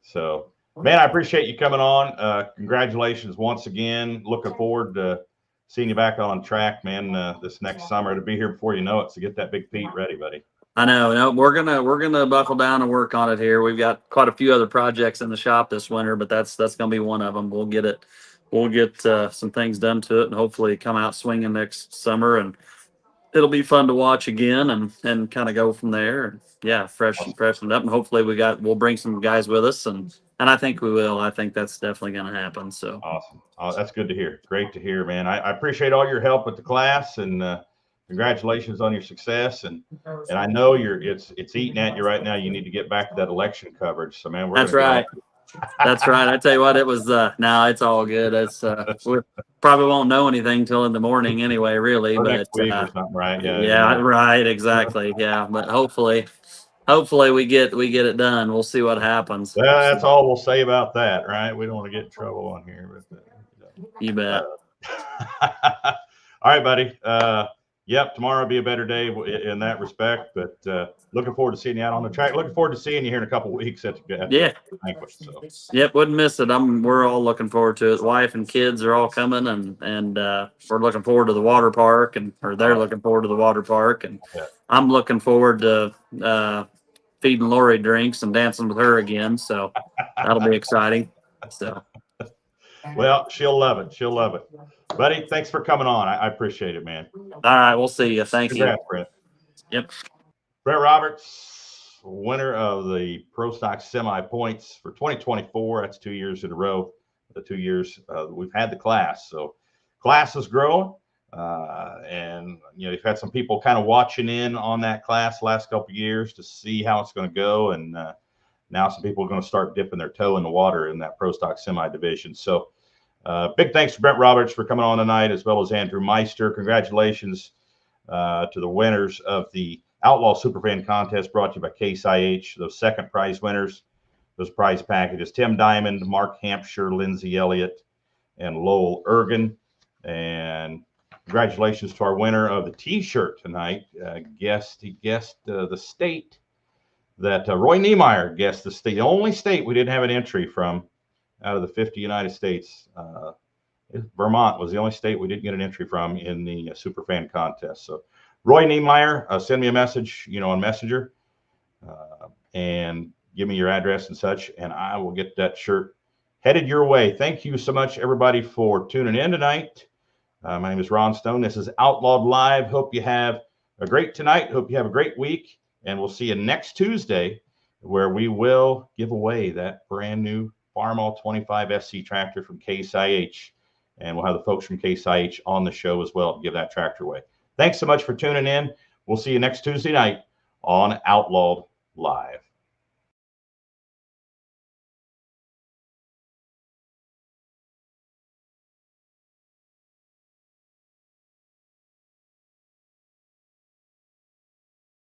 So, man, I appreciate you coming on. Congratulations once again. Looking forward to seeing you back on track, man, this next summer. To be here before you know it. So get that big Pete ready, buddy. I know. No, we're gonna buckle down and work on it here. We've got quite a few other projects in the shop this winter, but that's gonna be one of them. We'll get some things done to it, and hopefully come out swinging next summer. And it'll be fun to watch again, and kind of go from there. And yeah, freshen up, and hopefully we'll bring some guys with us, and I think we will. I think that's definitely gonna happen. So awesome. That's good to hear. Great to hear, man. I appreciate all your help with the class, and congratulations on your success. And I know it's eating at you right now. You need to get back to that election coverage. So, man, that's right. That's right. I tell you what, it was no, it's all good. It's we probably won't know anything till in the morning anyway, really. Or but next week or something, right? Yeah, right, exactly. Yeah. But hopefully we get it done. We'll see what happens. Well, that's all we'll say about that, right? We don't want to get in trouble on here, but you bet. All right, buddy. Yep, tomorrow will be a better day in that respect. But looking forward to seeing you out on the track. Looking forward to seeing you here in a couple of weeks at the banquet. So. Yep, wouldn't miss it. We're all looking forward to it. Wife and kids are all coming, and we're looking forward to the water park, or they're looking forward to the water park, and I'm looking forward to feeding Lori drinks and dancing with her again. So that'll be exciting. So. Well, she'll love it. She'll love it. Buddy, thanks for coming on. I appreciate it, man. All right, we'll see you. Thank you. Brent. Yep. Brent Roberts, winner of the Pro Stock Semi Points for 2024. That's 2 years in a row. The 2 years we've had the class. So class is growing. And, you've had some people kind of watching in on that class the last couple of years to see how it's going to go. And now some people are going to start dipping their toe in the water in that Pro Stock Semi division. So big thanks to Brent Roberts for coming on tonight, as well as Andrew Meister. Congratulations to the winners of the Outlaw Superfan Contest brought to you by Case IH. Those second prize winners, those prize packages: Tim Diamond, Mark Hampshire, Lindsay Elliott, and Lowell Ergen. And congratulations to our winner of the T-shirt tonight. He guessed the state that Roy Niemeyer guessed the state. The only state we didn't have an entry from out of the 50 United States. Vermont was the only state we didn't get an entry from in the Superfan contest. So Roy Niemeyer, send me a message, on Messenger, and give me your address and such, and I will get that shirt headed your way. Thank you so much, everybody, for tuning in tonight. My name is Ron Stone. This is Outlawed Live. Hope you have a great tonight. Hope you have a great week, and we'll see you next Tuesday, where we will give away that brand new Farmall 25 SC tractor from Case IH. And we'll have the folks from Case IH on the show as well to give that tractor away. Thanks so much for tuning in. We'll see you next Tuesday night on Outlawed Live.